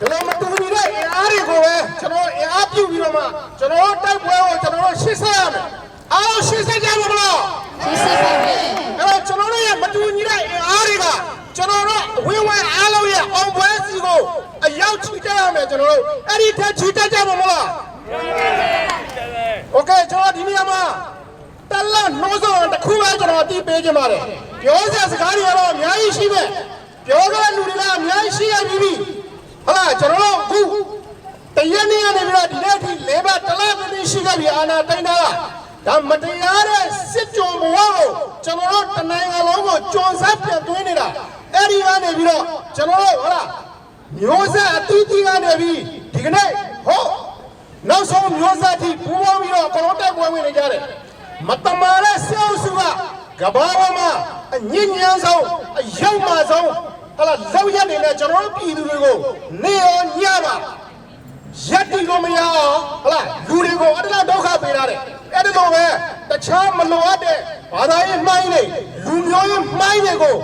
ဒီလိုမတူညီတဲ့အင်အားတွေကိုပဲကျွန်တော်အင်အားပြုပြီးတော့မှကျွန်တော်တိုက်ပွဲကိုကျွန်တော်ရှင်းဆက်ရမယ်အားလုံးရှင်းဆက်ကြပါမလားရှင်းဆက်ပါမယ်အဲ့တော့ကျွန်တော်တို့ရဲ့မတူညီတဲ့အင်အားတွေကကျွန်တော်တို့ဝင်းဝဲအားလုံးရဲ့အောင်ပွဲစီကိုအရောက်ချီတက်ရမယ်ကျွန်တော်တို့အဲ့ဒီထက်ချီတက်ကြပါမလားโอเคကျွန်တော်ဒီနေရာမှာတလနှိုးစောတစ်ခုပဲကျွန်တော်အတိပေးခြင်းပါတယ်ပြောစရာစကားတွေကတော့အများကြီးရှိပဲပြောတဲ့လူတွေကအများကြီးရှိရပြီဟုတ်လားကျွန်တော်တို့အခုတရက်နေ့ကနေပြီးတော့ဒီနေ့အထိ၄ဘတ်တလားပြင်းရှိခဲ့ပြီအာနာတိုင်းတာဒါမတရားတဲ့စစ်ကြုံဘဝကိုကျွန်တော်တို့တနိုင်ငံလုံးကိုကြုံစားပြန်သွင်းနေတာအဲ့ဒီကနေပြီးတော့ကျွန်တော်တို့ဟုတ်လားမျိုးဆက်အတီးတီးကနေပြီးဒီကနေ့ဟုတ်နောက်ဆုံးမျိုးဆက်ထိပူပေါင်းပြီးတော့ကျွန်တော်တိုက်ပွဲဝင်နေကြတယ်မတမာတဲ့ဆရာစုကကဘာပေါ်မှာအညဉ့်ညမ်းဆုံးအရောက်မှဆုံးဟာလာလောက်ရနေတဲ့ကျွန်တော်တို့ပြည်သူတွေကိုနေရောညပါရက်တီကိုမရအောင်ဟာလာလူတွေကိုအတလားဒုက္ခပေးထားတယ်အဲ့ဒီလိုပဲတခြားမလိုအပ်တဲ့ဘာသာရေးမှိုင်းတွေလူမျိုးရေးမှိုင်းတွေကို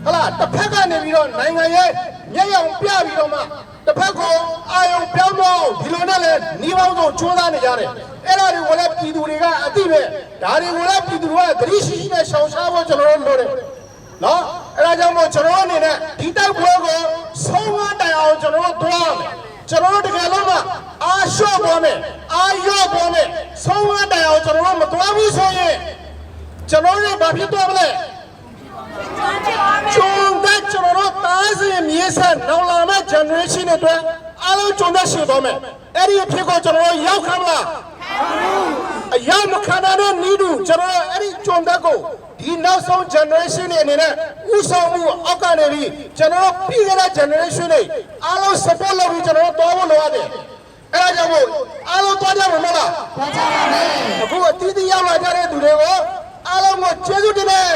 ဟာလာတစ်ဖက်ကနေပြီးတော့နိုင်ငံရဲ့မျက်ရောင်ပြပြီးတော့မှတစ်ဖက်ကိုအာယုံပြောင်းတော့ဒီလိုနဲ့လည်းနှီးပေါင်းဆုံးကြိုးစားနေကြတယ်အဲ့ဒါတွေကိုလည်းပြည်သူတွေကအသိပဲဒါတွေကိုလည်းပြည်သူတွေကသတိရှိရှိနဲ့ရှောင်ရှားဖို့ကျွန်တော်တို့လိုတယ်နော်အဲ့ဒါကြောင့်မို့ကျွန်တော်အနေနဲ့ဒီတိုက်ပွဲကိုဆုံးမတိုင်အောင်ကျွန်တော်တို့တွားမယ်ကျွန်တော်တို့တကယ်လို့မှအားလျှော့ပေါ်မယ်အားရော့ပေါ်မယ်ဆုံးမတိုင်အောင်ကျွန်တော်တို့မတွားဘူးဆိုရင်ကျွန်တော်တို့ဘာဖြစ်သွားမလဲကျုံတဲ့ကျွန်တော်တို့သားစီမြေဆက်နောက်လာမယ့် generation တွေအတွက်အားလုံးကျုံတဲ့ရှိသွားမယ်အဲ့ဒီအဖြစ်ကိုကျွန်တော်တို့ရောက်ခံမလားအရောက်မခံတဲ့နီးတူကျွန်တော်တို့အဲ့ဒီကျုံတဲ့ကိုဒီနောက်ဆုံး generation တွေအနေနဲ့ဥဆောင်မှုအောက်ကနေပြီးကျွန်တော်တို့ပြည်ခဲ့တဲ့ generation တွေအားလုံး support လုပ်ပြီးကျွန်တော်တို့တောင်းဖို့လိုရတယ်အဲ့ဒါကြောင့်မို့အားလုံးတောင်းကြပါမလားတောင်းကြပါမယ်အခုအတီးတီးရောက်လာကြတဲ့သူတွေကိုအားလုံးကိုကျေးဇူးတင်တယ်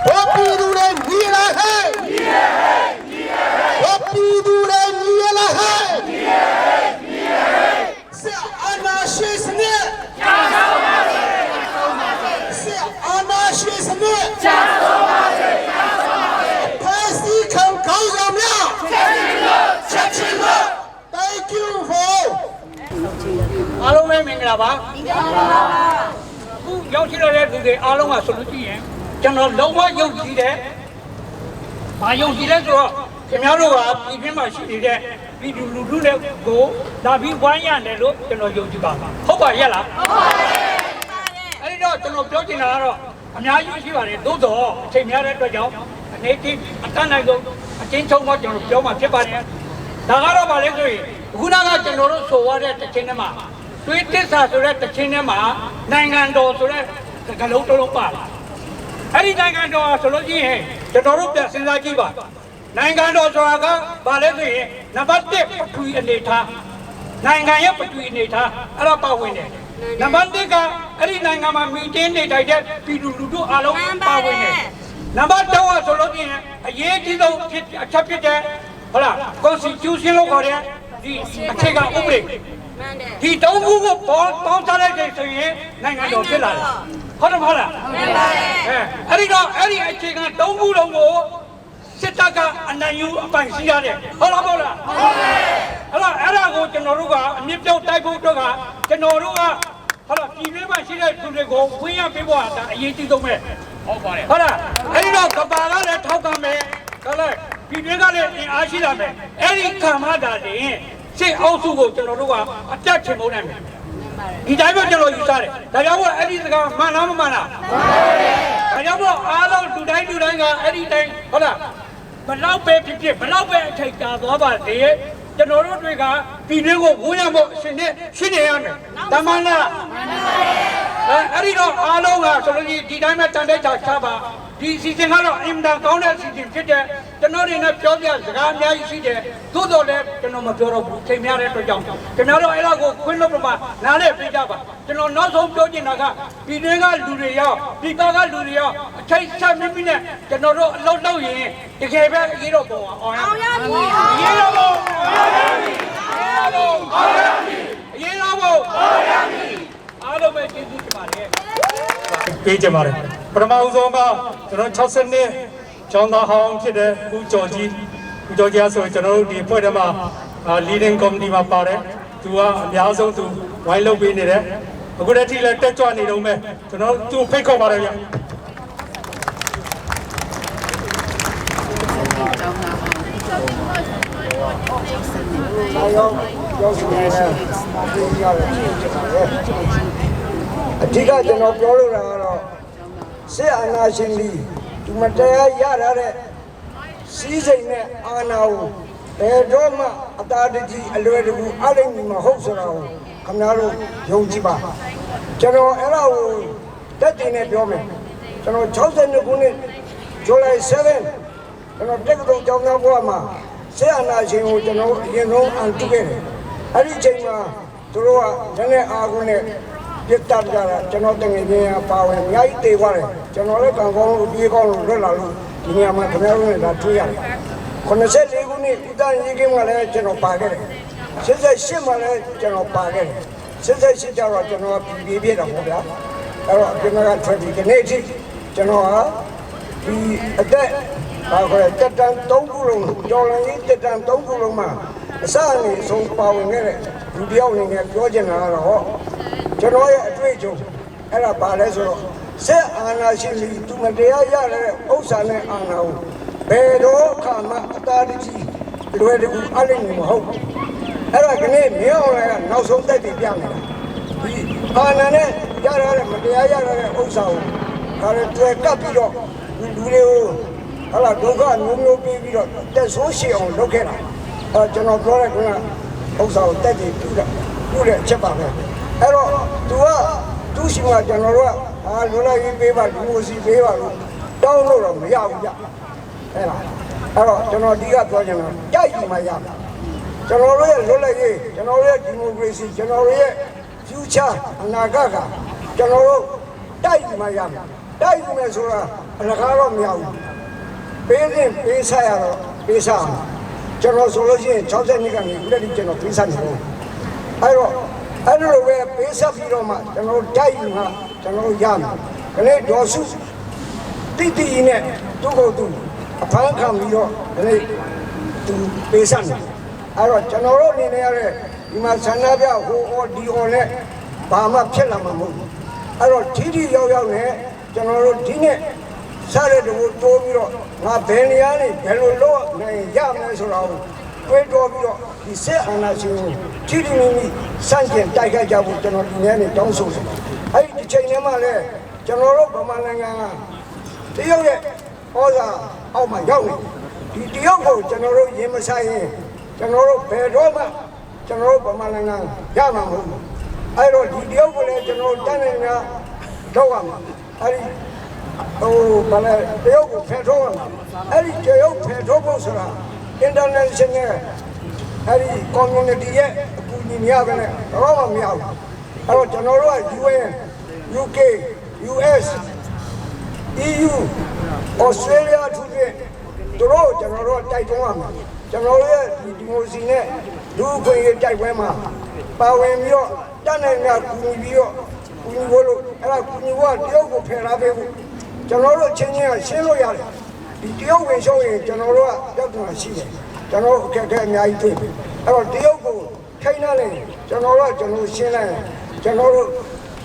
ဘောပြည်သူတွေညီလာဟဲ့ညီလာဟဲ့ညီလာဟဲ့ဘောပြည်သူတွေညီလာဟဲ့ညီလာဟဲ့ညီလာဟဲ့စစ်အာဏာရှင်စနစ်ကြာဆုံးပါစေစစ်အာဏာရှင်စနစ်ကြာဆုံးပါစေကြာဆုံးပါစေဖက်စီခံကောင်းဆောင်များချက်ချင်းလို့ Thank you for အားလုံးပဲမင်္ဂလာပါအခုရောက်ရှိလာတဲ့လူတွေအားလုံးကဆိုလို့ရှိရင်ကျွန်တော်လုံးဝယုံကြည်တယ်။ဘာယုံကြည်လဲဆိုတော့ခင်ဗျားတို့ကပြည်တွင်းမှာရှိနေတဲ့ပြည်သူလူထုတွေကိုလာပြီးဝိုင်းရတယ်လို့ကျွန်တော်ယုံကြည်ပါပါ။ဟုတ်ပါရဲ့လား။ဟုတ်ပါရဲ့။အဲဒီတော့ကျွန်တော်ပြောချင်တာကတော့အများကြီးရှိပါတယ်။သို့တော့အချိန်များတဲ့အတွက်ကြောင့်အနေနဲ့အတန်းနိုင်ဆုံးအချင်းချုပ်မှကျွန်တော်ပြောမှဖြစ်ပါတယ်။ဒါကတော့ဗာလဲဆိုရင်ခုနကကျွန်တော်တို့ဆိုရတဲ့တခြင်းထဲမှာသွေးတစ္ဆာဆိုတဲ့တခြင်းထဲမှာနိုင်ငံတော်ဆိုတဲ့ကလုံးတစ်လုံးပါလာအဲ့ဒီနိုင်ငံတော်ဆိုလို့ရှိရင်ကျွန်တော်တို့ပြန်စဉ်းစားကြည့်ပါနိုင်ငံတော်ဆိုတာကဘာလဲဆိုရင်နံပါတ်1ပထဝီအနေထားနိုင်ငံရဲ့ပထဝီအနေထားအဲ့ဒါပါဝင်တယ် Number 1 ကအဲ့ဒီနိုင်ငံမှာမီတင်းနေတိုက်တဲ့ပြည်သူလူထုအားလုံးပါဝင်တယ်။ Number 2ကဆိုလို့ရှိရင်အရေးကြီးဆုံးဖြစ်အချက်ဖြစ်တဲ့ဟုတ်လား Constitution လို့ခေါ်တဲ့ဒီအခြေခံဥပဒေဒီ3ခုကိုပေါင်းစားလိုက်တဲ့ဆိုရင်နိုင်ငံတော်ဖြစ်လာတယ်။ဟုတ်တယ်မဟုတ်လား။အဲ့ဒီတော့အဲ့ဒီအခြေခံ3ခုလုံးကိုစစ်တပ်ကအနိုင်ယူအပိုင်ရှိရတယ်ဟုတ်လားမဟုတ်လားဟုတ်ပါဘူးအဲ့ဒါကိုကျွန်တော်တို့ကအမြင့်ပြောက်တိုက်ဖို့အတွက်ကကျွန်တော်တို့ကဟုတ်လားပြည်တွင်းမှာရှိတဲ့သူတွေကိုဝင်းရပေးဖို့ဒါအရေးကြီးဆုံးပဲဟုတ်ပါတယ်ဟုတ်လားအဲ့ဒီတော့ကဘာကလည်းထောက်ခံမယ်ဟုတ်လားပြည်တွင်းကလည်းအင်အားရှိလာမယ်အဲ့ဒီခံမတာတင်စစ်အုပ်စုကိုကျွန်တော်တို့ကအပြတ်ချင်ဖို့နိုင်မယ်ဒီတိုင်းပဲကျွန်တော်ယူဆတယ်ဒါကြောင့်မို့အဲ့ဒီစကားမှန်လားမမှန်လားမှန်ပါတယ်ဒါကြောင့်မို့အားလုံးလူတိုင်းကအဲ့ဒီတိုင်းဟုတ်လားဘလောက်ပဲဖြစ်ဖြစ်ဘလောက်ပဲအထိတ်တာသွားပါလေကျွန်တော်တို့တွေကပြည်တွင်းကိုဝန်းရဖို့အရှင်နဲ့ရှင်းနေရမယ်တမန်လားအဲ့ဒီတော့အားလုံးကဆိုလို့ဒီတိုင်းမှာတန်တဲ့ချာပါဒီအစီအစဉ်ကတော့အင်တာကောင်းတဲ့အစီအစဉ်ဖြစ်တဲ့ကျွန်တော်တွေနဲ့ပြောပြစကားအများကြီးရှိတယ်သို့တော်လည်းကျွန်တော်မပြောတော့ဘူးချိန်များတဲ့အတွက်ကြောင့်ကျွန်တော်တို့အဲ့ဒါကိုခွင့်လို့ပြပါနားလည်ပေးကြပါကျွန်တော်နောက်ဆုံးပြောချင်တာကပြည်တွင်းကလူတွေရောပြည်ပကလူတွေရောအထိတ်ဆက်မိမိနဲ့ကျွန်တော်တို့အလုပ်လုပ်ရင်တကယ်ပဲအရေးတော်ပုံအောင်ရပြီအရေးတော်ပုံအောင်ရပြီအရေးတော်ပုံအောင်ရပြီအားလုံးပဲကျေးဇူးတင်ပါတယ်ပေးကြပါတယ်ပထမဦးဆုံးကကျွန်တော်60နှစ်ကျောင်းသားဟောင်းဖြစ်တဲ့ဦးကျော်ကြီးဆိုကျွန်တော်တို့ဒီဖွဲ့ထဲမှာ leading committee မှာပါတယ်သူကအများဆုံးသူဝိုင်းလုပ်ပေးနေတယ်အခုတည်းထိလည်းတက်ကြွနေတော့မယ်ကျွန်တော်သူ့ဖိတ်ခေါ်ပါတယ်ဗျအဓိကကျွန်တော်ပြောလို့တာကတော့စစ်အာဏာရှင်ကြီးဒီမတရားရရတဲ့စီးစိမ်နဲ့အာဏာကိုဘယ်တော့မှအတားတကြီးအလွယ်တကူအလိမ့်မဟုတ်ဆိုတာကိုခင်ဗျားတို့ယုံကြည်ပါကျွန်တော်အဲ့ဒါကိုတက်တင်နဲ့ပြောမယ်ကျွန်တော်62ခုနှစ်ဇူလိုင်7ကျွန်တော်တက္ကသိုလ်ကျောင်းသားဘဝမှာစစ်အာဏာရှင်ကိုကျွန်တော်အရင်ဆုံးအန်တုခဲ့တယ်အဲ့ဒီချိန်မှာသူတို့ကလည်းအာကုန်းနဲ့ပြတ်တက်ကြတာကျွန်တော်တငယ်ချင်းပါဝင်အများကြီးတေသွားတယ်ကျွန်တော်လည်းကံကောင်းလို့ပြေးကောင်းလို့လွတ်လာလို့ဒီနေရာမှာခင်ဗျားတို့လည်းတွေ့ရတယ်94ခုနှစ်ဥဒန်းရေးကင်းမှာလည်းကျွန်တော်ပါခဲ့တယ်88မှာလည်းကျွန်တော်ပါခဲ့တယ်88ကျတော့ကျွန်တော်ပြည်ပြည့်တာပေါ့ဗျာအဲ့တော့ကျွန်တော်ကထွက်ပြီးဒီနေ့အထိကျွန်တော်ဟာဒီအသက်ဘာခေါ်လဲတက်တန်း3ခုလုံးတော်လိုင်းရေးတက်တန်း3ခုလုံးမှာအစအနေဆုံးပါဝင်ခဲ့တဲ့လူတယောက်အနေနဲ့ပြောချင်တာကတော့ကျွန်တော်ရဲ့အတွေ့အကြုံအဲ့ဒါပါလဲဆိုတော့စစ်အာဏာရှင်ကြီးသူမတရားရတဲ့ဥစ္စာနဲ့အာဏာကိုဘယ်တော့ခါမှအတားတကြီးလွယ်တကူအလိမ့်မဟုတ်အဲ့ဒါကနေ့မင်းအောင်လည်းနောက်ဆုံးတက်ပြီးပြနေတာဒီအာဏာနဲ့ရရတဲ့မတရားရတဲ့ဥစ္စာကိုဒါလည်းတွေ့ကပ်ပြီးတော့လူတွေကိုဟာလာဒုက္ခမျိုးပြီးပြီးတော့တက်ဆိုးရှည်အောင်လုပ်ခဲ့တာအဲကျွန်တော်ပြောတဲ့ကဥစ္စာကိုတက်ပြီးပြုတဲ့အချက်ပါပဲအဲ့တော့သူရှိမှကျွန်တော်တို့ကလွတ်လပ်ရေးပေးပါဒီမိုစီပေးပါလို့တောင်းလို့တော့မရဘူးကြအဲ့တော့ကျွန်တော်ဒီကပြောချင်တာတိုက်ယူမှရမှာကျွန်တော်တို့ရဲ့လွတ်လပ်ရေးကျွန်တော်တို့ရဲ့ဒီမိုကရေစီကျွန်တော်တို့ရဲ့ future အနာဂတ်ကကျွန်တော်တို့တိုက်ယူမှရမှာတိုက်ယူမယ်ဆိုတာအလကားတော့မရဘူးပေးဆက်ရတော့ပေးဆက်အောင်ကျွန်တော်ဆိုလို့ရှိရင်60နှစ်ကနေခုတည်းကျွန်တော်ပေးဆက်နေတယ်အဲ့လိုပဲပေးဆက်ပြီးတော့မှကျွန်တော်တိုက်ယူမှကျွန်တော်ရမယ်ခလေးဒေါ်စုတိနဲ့သူ့ကိုသူအဖမ်းခံပြီးတော့ခလေးသူပေးဆက်နေအဲ့တော့ကျွန်တော်တို့အနေနဲ့ရတဲ့ဒီမှာဆန္ဒပြဟိုအော်ဒီအော်နဲ့ဘာမှဖြစ်လာမှာမဟုတ်ဘူးအဲ့တော့ထိရောက်နဲ့ကျွန်တော်တို့ဒီနေ့စားတဲ့တူတိုးပြီးတော့ငါဘယ်နေရာနေဘယ်လိုလုပ်နိုင်ရမလဲဆိုတာကိုတွေးတောပြီးတော့ဒီစစ်အာဏာရှင်ကိုထိမိမိစန့်ကျင်တိုက်ခိုက်ကြဖို့ကျွန်တော်ဒီနေ့နဲ့တောင်းဆိုတယ်အဲ့ဒီချိန်ထဲမှာလည်းကျွန်တော်တို့ဗမာနိုင်ငံကတရုတ်ရဲ့ဩဇာအောက်မှာရောက်နေဒီတရုတ်ကိုကျွန်တော်တို့ရင်မဆိုင်ရင်ကျွန်တော်တို့ဘယ်တော့မှကျွန်တော်တို့ဗမာနိုင်ငံရမှာမဟုတ်ဘူးအဲ့တော့ဒီတရုတ်ကိုလည်းကျွန်တော်တို့တန်းနေများတော့ရမှာအဲ့ဒီဘာလဲတရုတ်ကိုဖယ်ထုတ်ရမှာအဲ့ဒီတရုတ်ဖယ်ထုတ်ဖို့ဆိုတာ international အဲ့ဒီ community ရဲ့အကူအညီများပဲနဲ့တော့မမရဘူး အဲ့တော့ကျွန်တော်တို့က UN UK US EU Australia ထူးဖြင့်တို့ကျွန်တော်တို့တိုက်တွန်းရမှာကျွန်တော်တို့ရဲ့ဒီမိုစီနဲ့လူ့အခွင့်အရေးတိုက်ပွဲမှာပါဝင်ပြီးတော့တတ်နိုင်တာကူညီပြီးတော့ကူညီဖို့လို့အဲ့ဒါကူညီဖို့ကတရုတ်ကိုဖယ်ထားပေးဖို့ကျွန်တော်တို့ချင်းချင်းကရှင်းလို့ရတယ်ဒီတရုတ်ဝင်ရှုံးရင်ကျွန်တော်တို့ကကြောက်တာရှိတယ်ကျွန်တော်အခက်အခဲအများကြီးတွေ့ပြီအဲ့တော့တရုတ်ကိုခိုင်းလိုက်ကျွန်တော်တို့ရှင်းလိုက်ကျွန်တော်တို့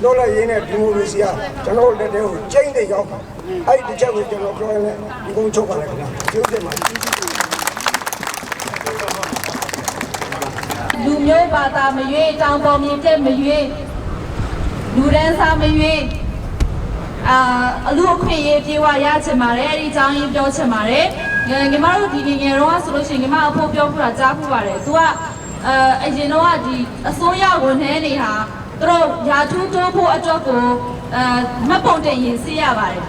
လောလာရင်းနဲ့ဒီမိုကရေစီကကျွန်တော်တို့လက်ထဲကိုကျင်းတဲ့ရောက်အဲ့ဒီတစ်ချက်ကိုကျွန်တော်ပြောရရင်ဒီကုန်းချုပ်ပါလိုက်ခင်ဗျာကျေးဇူးတင်ပါတယ်လူမျိုးဘာသာမရွေးတောင်ပေါ်မြေပြက်မရွေးလူဒန်းစားမရွေးအလူအခွင့်အရေးပြေဝရချင်ပါတယ်အဲ့ဒီအကြောင်းရင်းပြောချင်ပါတယ်ညီမတို့ဒီငယ်တော့ဆိုလို့ရှိရင်ညီမအဖို့ပြောပြတာကြားဖို့ပါတယ်သူကအရင်တော့ဒီအစိုးရဝန်ထမ်းတွေဟာသူတို့ယာထူးတိုးဖို့အတွက်ကိုမှတ်ပုံတင်ရင်စီးရပါတယ်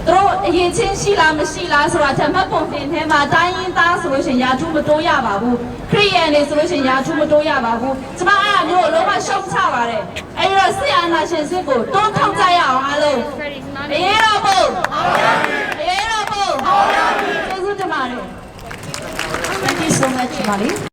သူတို့အရင်ချင်းရှိလားမရှိလားဆိုတာဓမ္မပုံတင်ထဲမှာတိုင်းရင်းသားဆိုလို့ရှိရင်ယာထူးမတိုးရပါဘူးခရီးရန်တွေဆိုလို့ရှိရင်ယာထူးမတိုးရပါဘူးကျမအားမျိုးလုံးဝရှုံချပါတယ်အဲ့တော့ဆရာနာရှင်စစ်ကိုတွန်းထောက်ကြရအောင်အားလုံးအေးတော့ဘုံအေးတော့ဘုံကျေးဇူးတင်ပါတယ် Thank you so much, Mali.